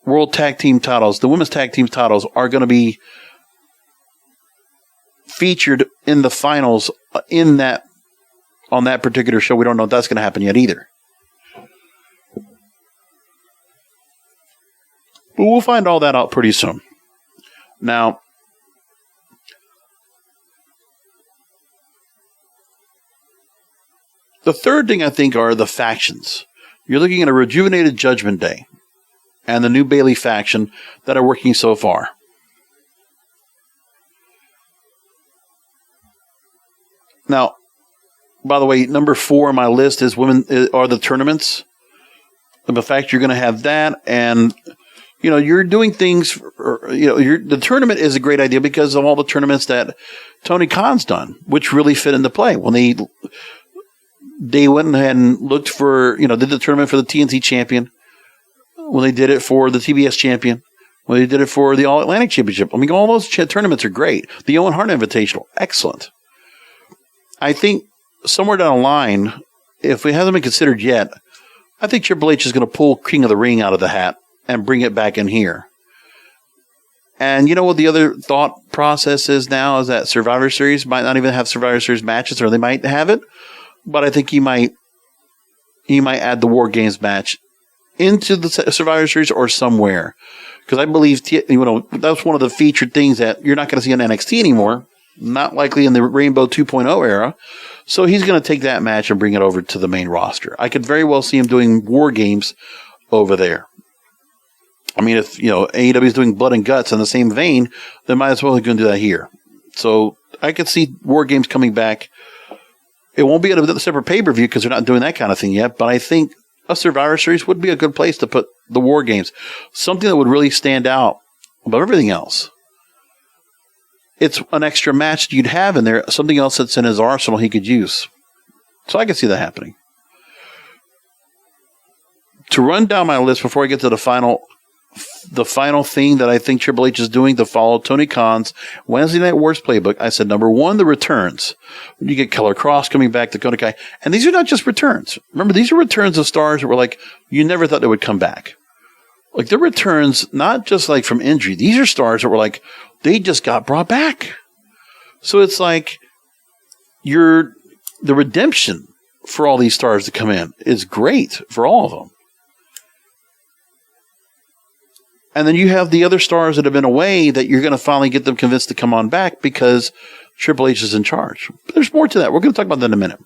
World Tag Team titles, the Women's Tag Team titles, are going to be featured in the finals on that particular show. We don't know if that's going to happen yet either. But we'll find all that out pretty soon. Now, the third thing I think are the factions. You're looking at a rejuvenated Judgment Day and the new Bayley faction that are working so far. Now, by the way, number 4 on my list is are the tournaments. The fact you're going to have that, and you're doing things. The tournament is a great idea because of all the tournaments that Tony Khan's done, which really fit into play. When they went ahead and looked for, did the tournament for the TNT champion, when they did it for the TBS champion, when they did it for the All Atlantic Championship. I mean, all those tournaments are great. The Owen Hart Invitational, excellent. I think somewhere down the line, if it hasn't been considered yet, I think Triple H is going to pull King of the Ring out of the hat and bring it back in here. And you know what the other thought process is now is that Survivor Series might not even have Survivor Series matches, or they might have it, but I think he might add the War Games match into the Survivor Series or somewhere. Because I believe that's one of the featured things that you're not going to see on NXT anymore. Not likely in the Rainbow 2.0 era. So he's going to take that match and bring it over to the main roster. I could very well see him doing War Games over there. I mean, if AEW is doing Blood and Guts in the same vein, they might as well go and do that here. So I could see War Games coming back. It won't be at a separate pay-per-view because they're not doing that kind of thing yet, but I think a Survivor Series would be a good place to put the War Games. Something that would really stand out above everything else. It's an extra match you'd have in there, something else that's in his arsenal he could use. So I can see that happening. To run down my list before I get to the final thing that I think Triple H is doing to follow Tony Khan's Wednesday Night Wars playbook, I said, number 1, the returns. You get Killer Kross coming back, Dakota Kai. And these are not just returns. Remember, these are returns of stars that were like, you never thought they would come back. Like, they're returns, not just like from injury. These are stars that were like, they just got brought back. So it's like the redemption for all these stars to come in is great for all of them. And then you have the other stars that have been away that you're going to finally get them convinced to come on back because Triple H is in charge. But there's more to that. We're going to talk about that in a minute.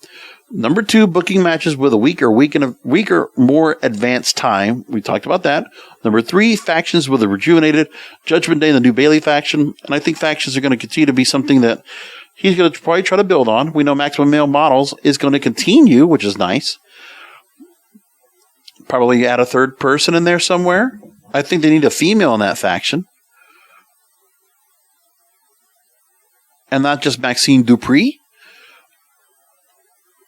Number 2, booking matches with a week or more advanced time. We talked about that. Number 3, factions with a rejuvenated Judgment Day and the new Bayley faction. And I think factions are going to continue to be something that he's going to probably try to build on. We know Maximum Male Models is going to continue, which is nice. Probably add a third person in there somewhere. I think they need a female in that faction. And not just Maxine Dupree.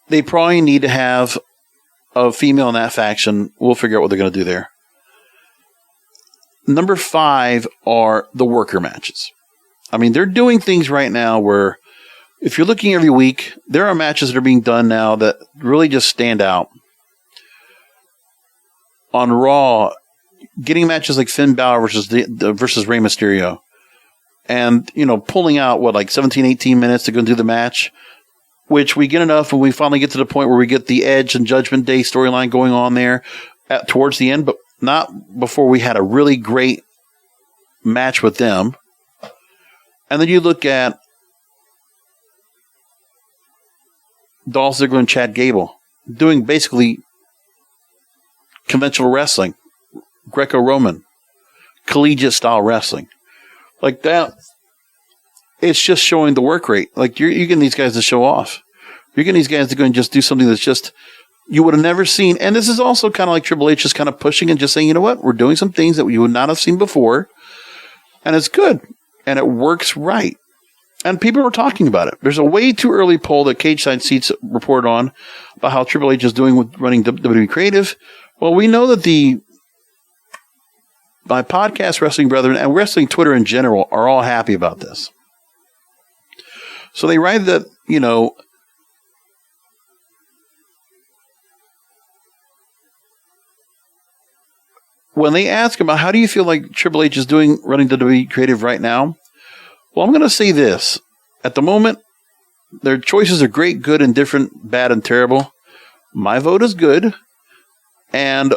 They probably need to have a female in that faction. We'll figure out what they're going to do there. Number 5 are the worker matches. I mean, they're doing things right now where if you're looking every week, there are matches that are being done now that really just stand out. On Raw, getting matches like Finn Balor versus Rey Mysterio. And, pulling out, 17, 18 minutes to go do the match, which we get enough when we finally get to the point where we get the Edge and Judgment Day storyline going on there towards the end, but not before we had a really great match with them. And then you look at Dolph Ziggler and Chad Gable. doing basically conventional wrestling, Greco-Roman, collegiate style wrestling. Like that, it's just showing the work rate. Like you're getting these guys to show off. You're getting these guys to go and just do something that's just, you would have never seen. And this is also kind of like Triple H just kind of pushing and just saying, you know what, we're doing some things that you would not have seen before. And it's good. And it works right. And people are talking about it. There's a way too early poll that Cage Side Seats reported on about how Triple H is doing with running WWE Creative. Well, we know that my podcast wrestling brethren and wrestling Twitter in general are all happy about this. So they write that, you know, when they ask about how do you feel like Triple H is doing running WWE Creative right now? Well, I'm going to say this. At the moment, their choices are great, good, indifferent, bad, and terrible. My vote is good. And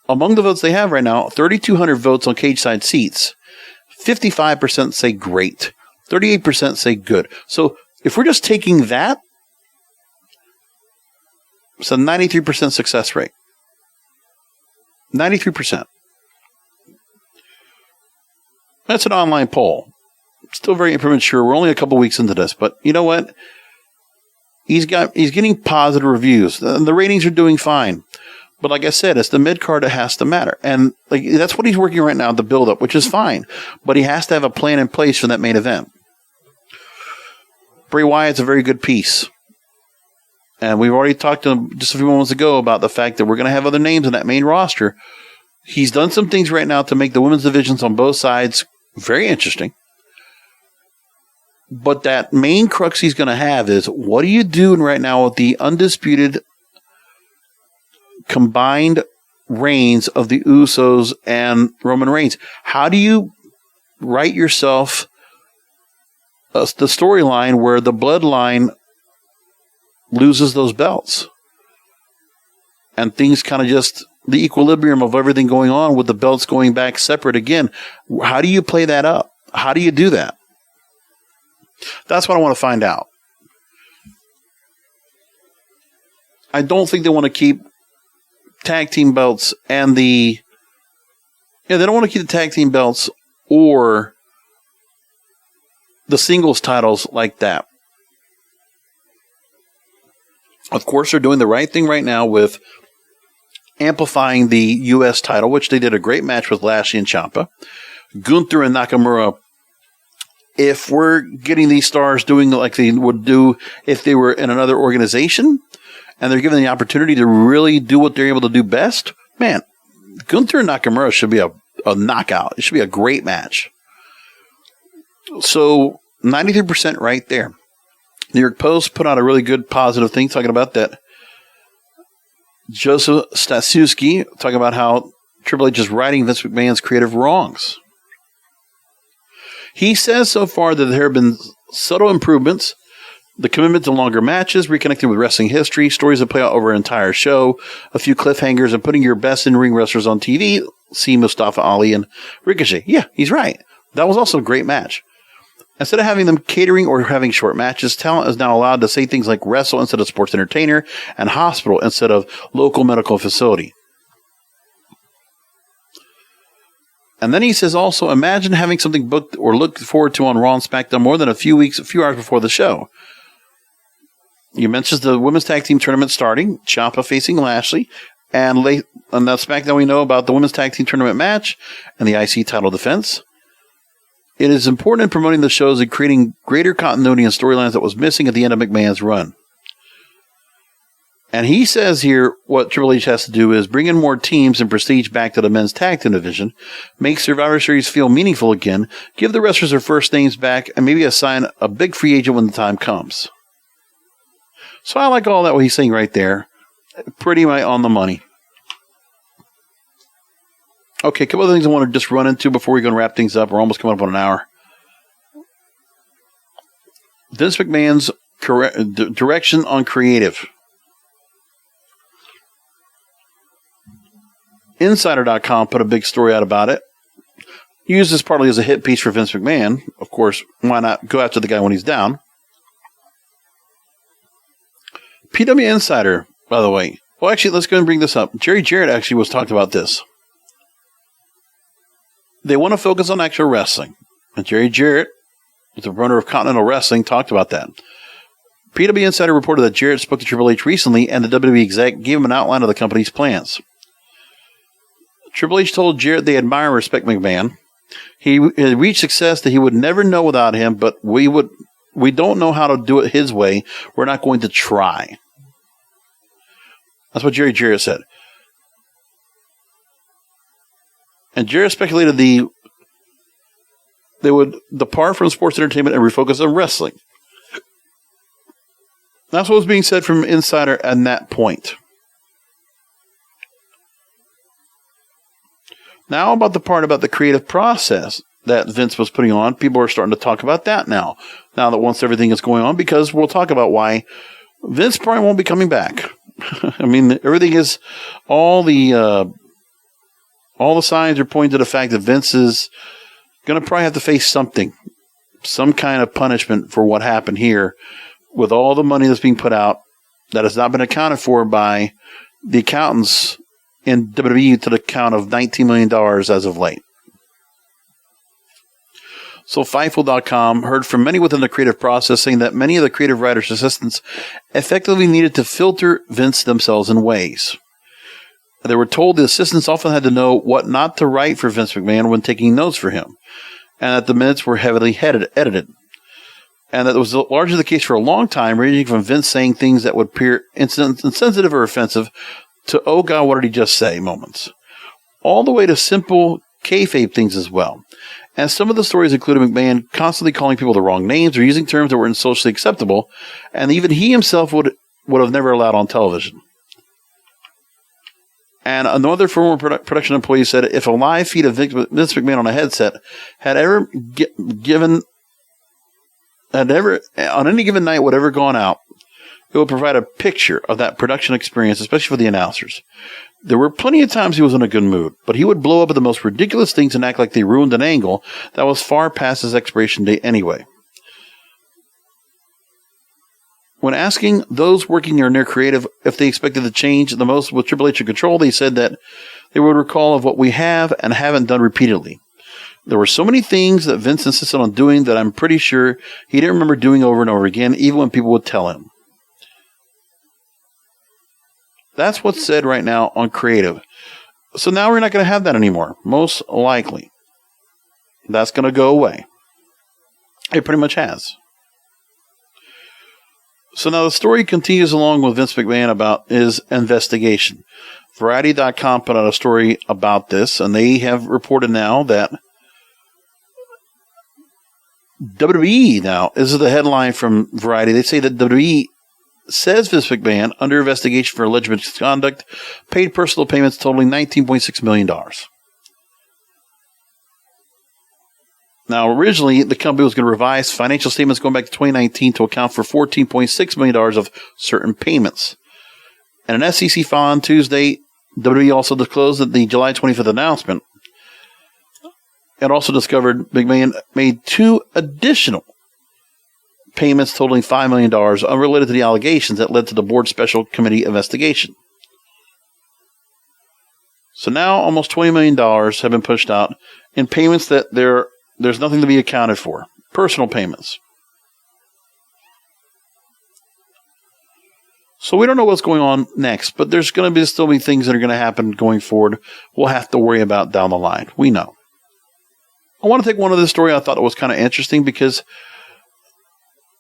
among the votes they have right now, 3,200 votes on Cage Side Seats. 55% say great. 38% say good. So if we're just taking that, it's a 93% success rate. 93%. That's an online poll. Still very premature. We're only a couple weeks into this, but you know what? He's getting positive reviews. The ratings are doing fine. But like I said, it's the mid-card that has to matter. And like that's what he's working right now, the build-up, which is fine. But he has to have a plan in place for that main event. Bray Wyatt's a very good piece. And we've already talked to him just a few moments ago about the fact that we're going to have other names in that main roster. He's done some things right now to make the women's divisions on both sides very interesting. But that main crux he's going to have is, what are you doing right now with the undisputed combined reigns of the Usos and Roman Reigns? How do you write yourself the storyline where the bloodline loses those belts? And things kind of just, the equilibrium of everything going on with the belts going back separate again. How do you play that up? How do you do that? That's what I want to find out. I don't think they want to keep tag team belts and they don't want to keep the tag team belts or the singles titles like that. Of course, they're doing the right thing right now with amplifying the U.S. title, which they did a great match with Lashley and Ciampa. Gunther and Nakamura, if we're getting these stars doing like they would do if they were in another organization and they're given the opportunity to really do what they're able to do best, man, Gunther and Nakamura should be a knockout. It should be a great match. So 93% right there. New York Post put out a really good positive thing talking about that. Joseph Staszewski talking about how Triple H is righting Vince McMahon's creative wrongs. He says so far that there have been subtle improvements, the commitment to longer matches, reconnecting with wrestling history, stories that play out over an entire show, a few cliffhangers, and putting your best in-ring wrestlers on TV. See Mustafa Ali and Ricochet. Yeah, he's right. That was also a great match. Instead of having them catering or having short matches, talent is now allowed to say things like wrestle instead of sports entertainer and hospital instead of local medical facility. And then he says also, imagine having something booked or looked forward to on Raw and SmackDown more than a few hours before the show. He mentions the women's tag team tournament starting, Ciampa facing Lashley, and on that SmackDown we know about the women's tag team tournament match and the IC title defense. It is important in promoting the shows and creating greater continuity and storylines that was missing at the end of McMahon's run. And he says here what Triple H has to do is bring in more teams and prestige back to the men's tag team division, make Survivor Series feel meaningful again, give the wrestlers their first names back, and maybe assign a big free agent when the time comes. So I like all that what he's saying right there. Pretty much on the money. Okay, a couple of things I want to just run into before we go and wrap things up. We're almost coming up on an hour. Vince McMahon's direction on creative. Insider.com put a big story out about it. Used this partly as a hit piece for Vince McMahon. Of course, why not go after the guy when he's down? PW Insider by the way. Well, actually, let's go and bring this up. Jerry Jarrett actually was talking about this. They want to focus on actual wrestling. And Jerry Jarrett, the promoter of Continental Wrestling, talked about that. PW Insider reported that Jarrett spoke to Triple H recently, and the WWE exec gave him an outline of the company's plans. Triple H told Jarrett they admire and respect McMahon. He had reached success that he would never know without him, but we don't know how to do it his way. We're not going to try. That's what Jerry Jarrett said. And Jarrett speculated they would depart from sports entertainment and refocus on wrestling. That's what was being said from Insider at that point. Now about the part about the creative process that Vince was putting on, people are starting to talk about that now. Now that once everything is going on, because we'll talk about why Vince probably won't be coming back. I mean, everything is all the signs are pointing to the fact that Vince is going to probably have to face something, some kind of punishment for what happened here, with all the money that's being put out that has not been accounted for by the accountants in WWE to the count of $19 million as of late. So Fightful.com heard from many within the creative process saying that many of the creative writers' assistants effectively needed to filter Vince themselves in ways. They were told the assistants often had to know what not to write for Vince McMahon when taking notes for him, and that the minutes were heavily edited. And that was largely the case for a long time, ranging from Vince saying things that would appear insensitive or offensive to, oh God, what did he just say moments, all the way to simple kayfabe things as well. And some of the stories included McMahon constantly calling people the wrong names or using terms that weren't socially acceptable, and even he himself would have never allowed on television. And another former production employee said if a live feed of Vince McMahon on a headset had ever on any given night would ever gone out, it would provide a picture of that production experience, especially for the announcers. There were plenty of times he was in a good mood, but he would blow up at the most ridiculous things and act like they ruined an angle that was far past his expiration date anyway. When asking those working or near creative if they expected to change the most with Triple H in control, they said that they would recall of what we have and haven't done repeatedly. There were so many things that Vince insisted on doing that I'm pretty sure he didn't remember doing over and over again, even when people would tell him. That's what's said right now on creative. So now we're not going to have that anymore, most likely. That's going to go away. It pretty much has. So now the story continues along with Vince McMahon about his investigation. Variety.com put out a story about this, and they have reported now that WWE now, this is the headline from Variety, they say that WWE says Vince McMahon, under investigation for alleged misconduct, paid personal payments totaling $19.6 million. Now, originally, the company was going to revise financial statements going back to 2019 to account for $14.6 million of certain payments. And an SEC file on Tuesday, WWE also disclosed that the July 25th announcement, it also discovered McMahon made 2 additional payments totaling $5 million unrelated to the allegations that led to the board special committee investigation. So now almost $20 million have been pushed out in payments that there's nothing to be accounted for. Personal payments. So we don't know what's going on next, but there's going to still be things that are going to happen going forward we'll have to worry about down the line. We know. I want to take one of this story I thought it was kind of interesting because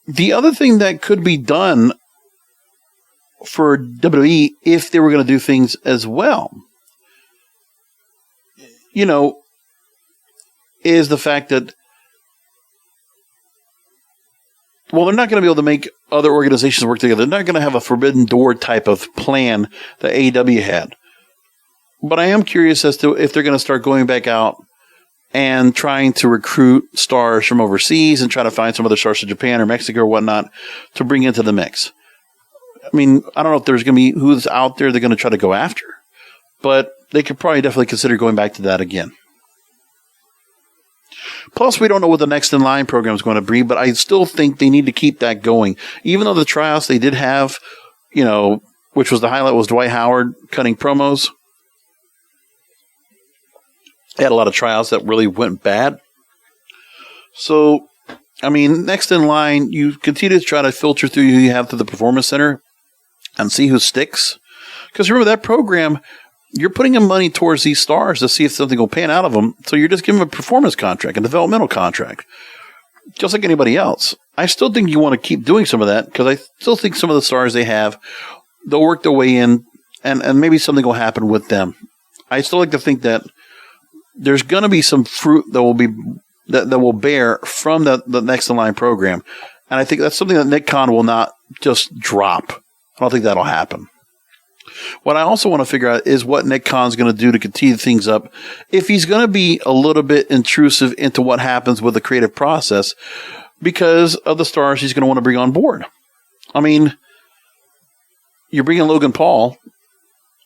the other thing that could be done for WWE if they were going to do things as well, is the fact that, well, they're not going to be able to make other organizations work together. They're not going to have a forbidden door type of plan that AEW had. But I am curious as to if they're going to start going back out and trying to recruit stars from overseas and try to find some other stars in Japan or Mexico or whatnot to bring into the mix. I mean, I don't know if there's going to be who's out there they're going to try to go after, but they could probably definitely consider going back to that again. Plus, we don't know what the next in line program is going to be, but I still think they need to keep that going. Even though the tryouts they did have, which was the highlight, was Dwight Howard cutting promos. They had a lot of tryouts that really went bad. So, I mean, next in line, you continue to try to filter through who you have to the Performance Center and see who sticks. Because remember, that program, you're putting in money towards these stars to see if something will pan out of them. So you're just giving them a performance contract, a developmental contract, just like anybody else. I still think you want to keep doing some of that because I still think some of the stars they have, they'll work their way in and maybe something will happen with them. I still like to think that there's going to be some fruit that will be that will bear from the next in line program. And I think that's something that Nick Khan will not just drop. I don't think that'll happen. What I also want to figure out is what Nick Khan's going to do to continue things up. If he's going to be a little bit intrusive into what happens with the creative process because of the stars he's going to want to bring on board. I mean, you're bringing Logan Paul,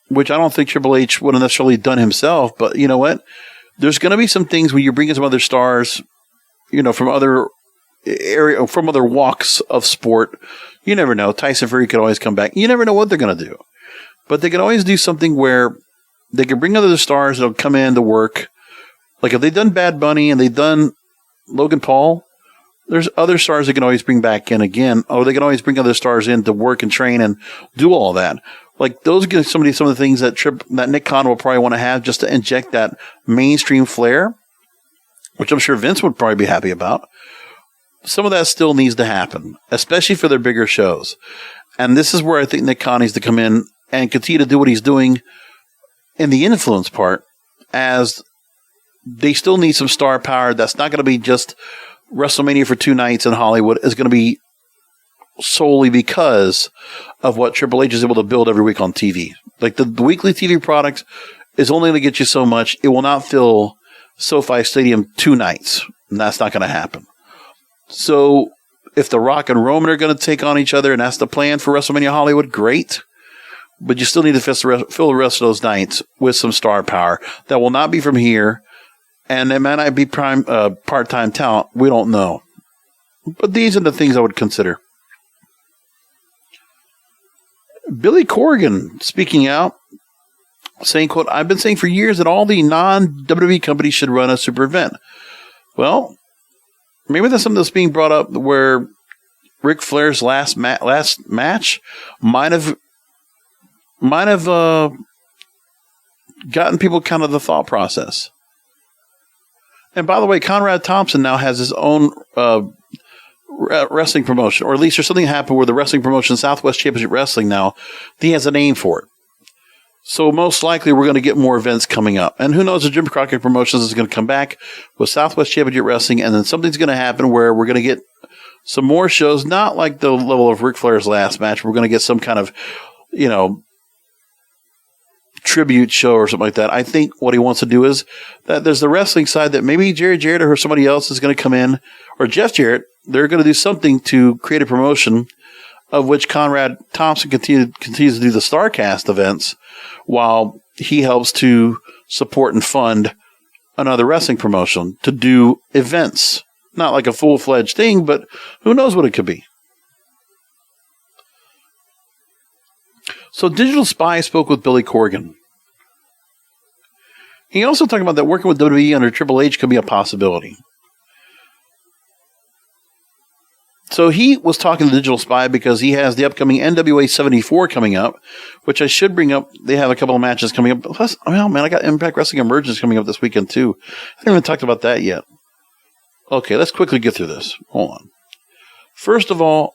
which I don't think Triple H would have necessarily done himself, but you know what? There's going to be some things when you're bringing some other stars, you know, from other walks of sport. You never know. Tyson Fury could always come back. You never know what they're going to do. But they can always do something where they can bring other stars that'll come in to work. Like if they've done Bad Bunny and they've done Logan Paul, there's other stars they can always bring back in again. Or they can always bring other stars in to work and train and do all that. Like those are some of the things that Nick Khan will probably want to have just to inject that mainstream flair, which I'm sure Vince would probably be happy about. Some of that still needs to happen, especially for their bigger shows. And this is where I think Nick Khan needs to come in and continue to do what he's doing in the influence part, as they still need some star power. That's not going to be just WrestleMania for 2 nights in Hollywood. It's going to be solely because of what Triple H is able to build every week on TV. Like the weekly TV product is only going to get you so much. It will not fill SoFi Stadium 2 nights, and that's not going to happen. So if The Rock and Roman are going to take on each other, and that's the plan for WrestleMania Hollywood, great. But you still need to fill the rest of those nights with some star power that will not be from here, and it might not be part-time talent. We don't know. But these are the things I would consider. Billy Corgan speaking out, saying, quote, "I've been saying for years that all the non-WWE companies should run a super event." Well, maybe that's something that's being brought up where Ric Flair's last match might have gotten people kind of the thought process. And by the way, Conrad Thompson now has his own wrestling promotion, or at least there's something happened where the wrestling promotion, Southwest Championship Wrestling now, he has a name for it. So most likely we're going to get more events coming up. And who knows if Jim Crockett Promotions is going to come back with Southwest Championship Wrestling, and then something's going to happen where we're going to get some more shows, not like the level of Ric Flair's last match. We're going to get some kind of, tribute show or something like that. I think what he wants to do is that there's the wrestling side that maybe Jerry Jarrett or somebody else is going to come in, or Jeff Jarrett. They're going to do something to create a promotion of which Conrad Thompson continues to do the StarCast events while he helps to support and fund another wrestling promotion to do events. Not like a full-fledged thing, but who knows what it could be. So Digital Spy spoke with Billy Corgan. He also talked about that working with WWE under Triple H could be a possibility. So he was talking to Digital Spy because he has the upcoming NWA 74 coming up, which I should bring up. They have a couple of matches coming up. Plus, I got Impact Wrestling Emergence coming up this weekend too. I haven't even talked about that yet. Okay, let's quickly get through this. Hold on. First of all,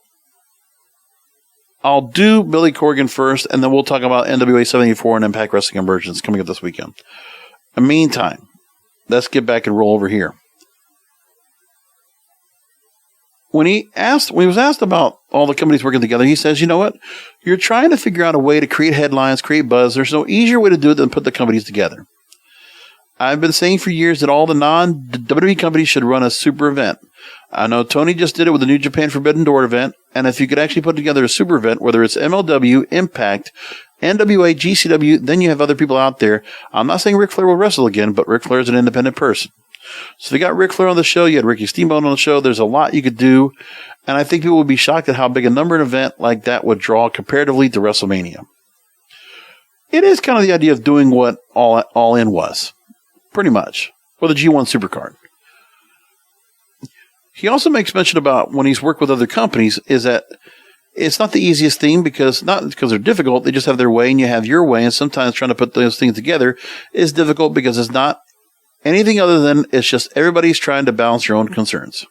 I'll do Billy Corgan first, and then we'll talk about NWA 74 and Impact Wrestling Emergence coming up this weekend. In the meantime, let's get back and roll over here. When he was asked about all the companies working together, he says, you know what? You're trying to figure out a way to create headlines, create buzz. There's no easier way to do it than put the companies together. I've been saying for years that all the non-WWE companies should run a super event. I know Tony just did it with the New Japan Forbidden Door event, and if you could actually put together a super event, whether it's MLW, Impact, NWA, GCW, then you have other people out there. I'm not saying Ric Flair will wrestle again, but Ric Flair is an independent person. So if you got Ric Flair on the show, you had Ricky Steamboat on the show, there's a lot you could do, and I think people would be shocked at how big a number an event like that would draw comparatively to WrestleMania. It is kind of the idea of doing what All In was, pretty much, or the G1 Supercard. He also makes mention about when he's worked with other companies is that it's not the easiest thing not because they're difficult, they just have their way and you have your way, and sometimes trying to put those things together is difficult because it's not anything other than it's just everybody's trying to balance your own concerns.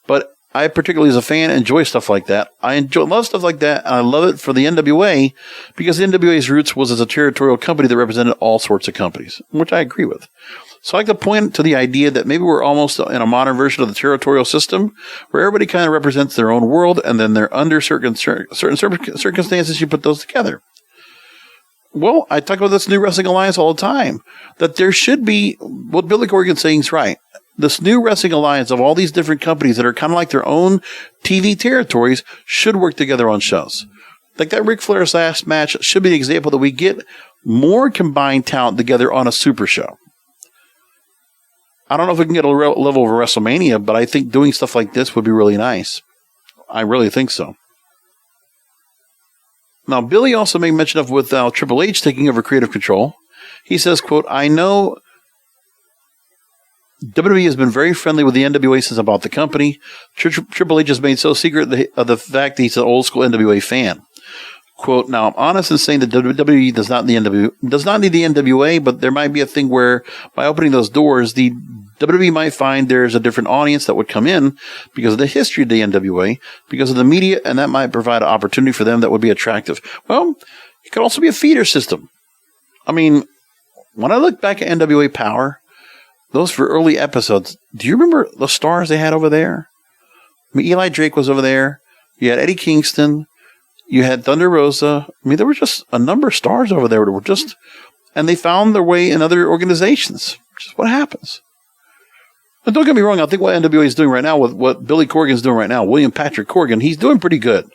But I particularly as a fan enjoy stuff like that. Love stuff like that, and I love it for the NWA because the NWA's roots was as a territorial company that represented all sorts of companies, which I agree with. So I like to point to the idea that maybe we're almost in a modern version of the territorial system where everybody kind of represents their own world, and then they're under certain circumstances, you put those together. Well, I talk about this new wrestling alliance all the time, that there should be, what Billy Corgan's saying is right. This new wrestling alliance of all these different companies that are kind of like their own TV territories should work together on shows. Like that Ric Flair's last match should be an example that we get more combined talent together on a super show. I don't know if we can get a level of WrestleMania, but I think doing stuff like this would be really nice. I really think so. Now, Billy also made mention of with Triple H taking over creative control. He says, quote, I know WWE has been very friendly with the NWA since I bought the company. Triple H has made so secret of the fact that he's an old school NWA fan. Quote, now I'm honest in saying that WWE does not need the NWA, but there might be a thing where by opening those doors, the WWE might find there's a different audience that would come in because of the history of the NWA, because of the media, and that might provide an opportunity for them that would be attractive. Well, it could also be a feeder system. I mean, when I look back at NWA Power, those were early episodes. Do you remember the stars they had over there? I mean, Eli Drake was over there. You had Eddie Kingston. You had Thunder Rosa. I mean, there were just a number of stars over there that were just, and they found their way in other organizations, which is what happens. But don't get me wrong, I think what NWA is doing right now, with what Billy Corgan is doing right now, William Patrick Corgan, he's doing pretty good.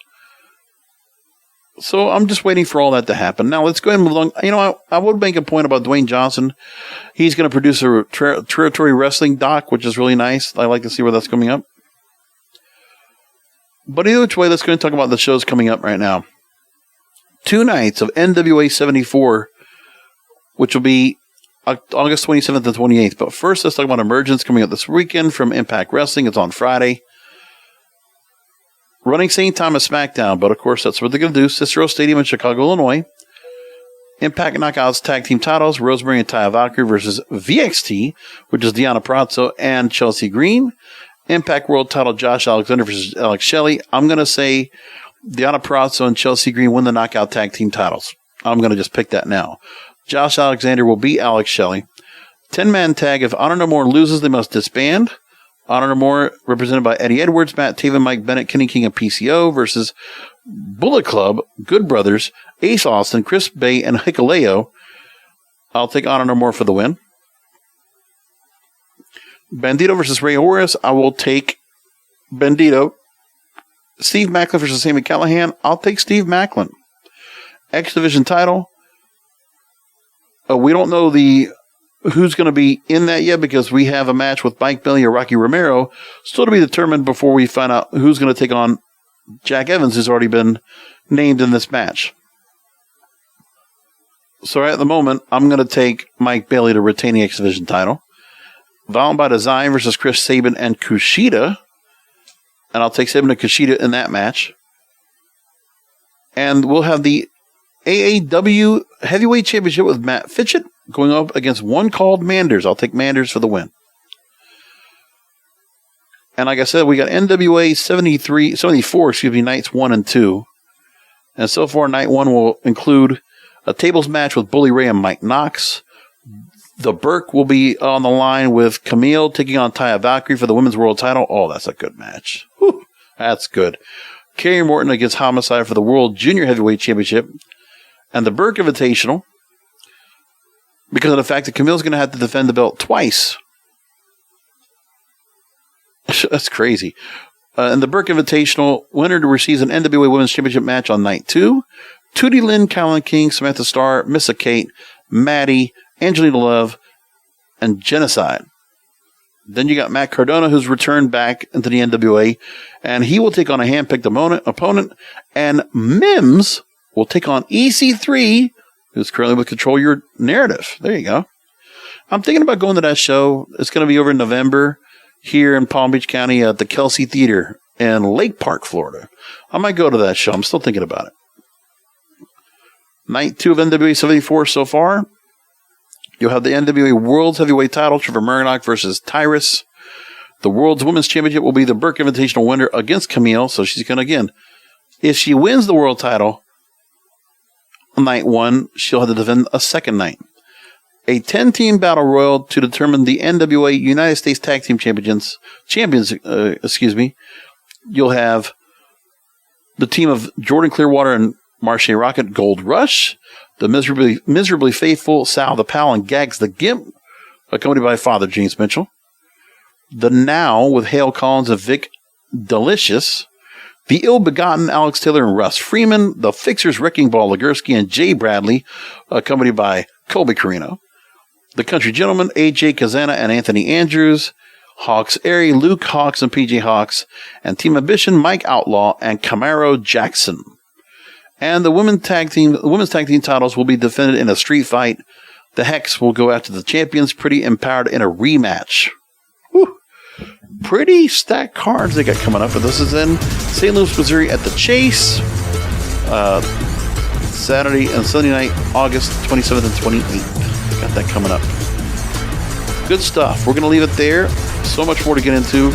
So I'm just waiting for all that to happen. Now let's go ahead and move along. You know, I would make a point about Dwayne Johnson. He's going to produce a territory wrestling doc, which is really nice. I like to see where that's coming up. But either which way, let's go and talk about the shows coming up right now. 2 nights of NWA 74, which will be August 27th and 28th. But first, let's talk about Emergence coming up this weekend from Impact Wrestling. It's on Friday. Running same time as SmackDown, but of course, that's what they're going to do. Cicero Stadium in Chicago, Illinois. Impact Knockouts Tag Team titles, Rosemary and Taya Valkyrie versus VXT, which is Deonna Purrazzo and Chelsea Green. Impact World title, Josh Alexander versus Alex Shelley. I'm going to say Deonna Purrazzo and Chelsea Green win the Knockout Tag Team titles. I'm going to just pick that now. Josh Alexander will beat Alex Shelley. 10-man tag. If Honor No More loses, they must disband. Honor No More, represented by Eddie Edwards, Matt Taven, Mike Bennett, Kenny King, and PCO versus Bullet Club, Good Brothers, Ace Austin, Chris Bay, and Hikuleo. I'll take Honor No More for the win. Bandito versus Ray Horace. I will take Bandito. Steve Macklin versus Sami Callihan. I'll take Steve Macklin. X Division title. We don't know who's going to be in that yet because we have a match with Mike Bailey or Rocky Romero still to be determined before we find out who's going to take on Jack Evans, who's already been named in this match. So at the moment, I'm going to take Mike Bailey to retain the X Division title. Violent by Design versus Chris Sabin and Kushida. And I'll take Sabin and Kushida in that match. And we'll have the AAW Heavyweight Championship with Matt Fitchett going up against one called Manders. I'll take Manders for the win. And like I said, we got NWA 74, nights 1 and 2. And so far, night 1 will include a tables match with Bully Ray and Mike Knox. The Burke will be on the line with Camille taking on Taya Valkyrie for the women's world title. Oh, that's a good match. Whew, that's good. Kerry Morton against Homicide for the World Junior Heavyweight Championship. And the Burke Invitational, because of the fact that Camille's going to have to defend the belt twice. That's crazy. And the Burke Invitational, winner receives an NWA Women's Championship match on night 2. Tootie Lynn, Callan King, Samantha Starr, Missa Kate, Maddie, Angelina Love, and Genocide. Then you got Matt Cardona, who's returned back into the NWA, and he will take on a handpicked opponent, and Mims will take on EC3, who's currently with Control Your Narrative. There you go. I'm thinking about going to that show. It's going to be over in November here in Palm Beach County at the Kelsey Theater in Lake Park, Florida. I might go to that show. I'm still thinking about it. Night 2 of NWA 74 so far. You'll have the NWA World's Heavyweight title, Trevor Murdoch versus Tyrus. The World's Women's Championship will be the Burke Invitational winner against Camille. So she's going to, again, if she wins the world title on night 1, she'll have to defend a second night. A 10-team battle royal to determine the NWA United States Tag Team Champions. You'll have the team of Jordan Clearwater and Marche Rocket, Gold Rush. The miserably faithful Sal the Pal and Gags the Gimp, accompanied by Father James Mitchell. The Now with Hale Collins and Vic Delicious. The Ill-Begotten Alex Taylor and Russ Freeman. The Fixers Wrecking Ball Legursky and Jay Bradley, accompanied by Colby Carino. The Country Gentlemen, AJ Kazana and Anthony Andrews. Hawks Airy, Luke Hawks and PJ Hawks. And Team Ambition, Mike Outlaw and Camaro Jackson. And the women's tag team titles will be defended in a street fight. The Hex will go after the champions, Pretty Empowered, in a rematch. Whew. Pretty stacked cards they got coming up. But this is in St. Louis, Missouri at the Chase. Saturday and Sunday night, August 27th and 28th. Got that coming up. Good stuff. We're going to leave it there. So much more to get into.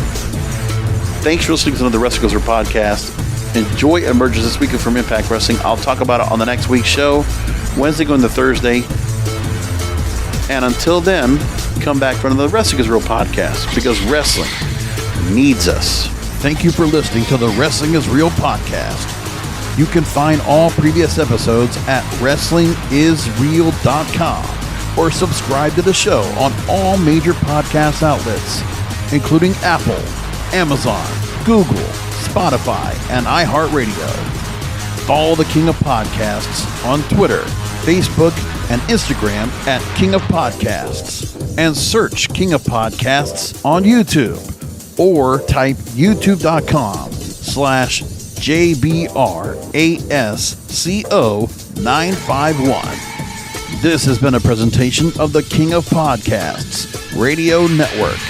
Thanks for listening to the Wrestling Goes Over podcast. Enjoy Emergence this weekend from Impact Wrestling. I'll talk about it on the next week's show, Wednesday going to Thursday. And until then, come back for another Wrestling is Real podcast, because wrestling needs us. Thank you for listening to the Wrestling is Real podcast. You can find all previous episodes at wrestlingisreal.com or subscribe to the show on all major podcast outlets, including Apple, Amazon, Google, Spotify, and iHeartRadio. Follow the King of Podcasts on Twitter, Facebook, and Instagram at King of Podcasts, and search King of Podcasts on YouTube, or type youtube.com/JBRASCO951. This has been a presentation of the King of Podcasts Radio Network.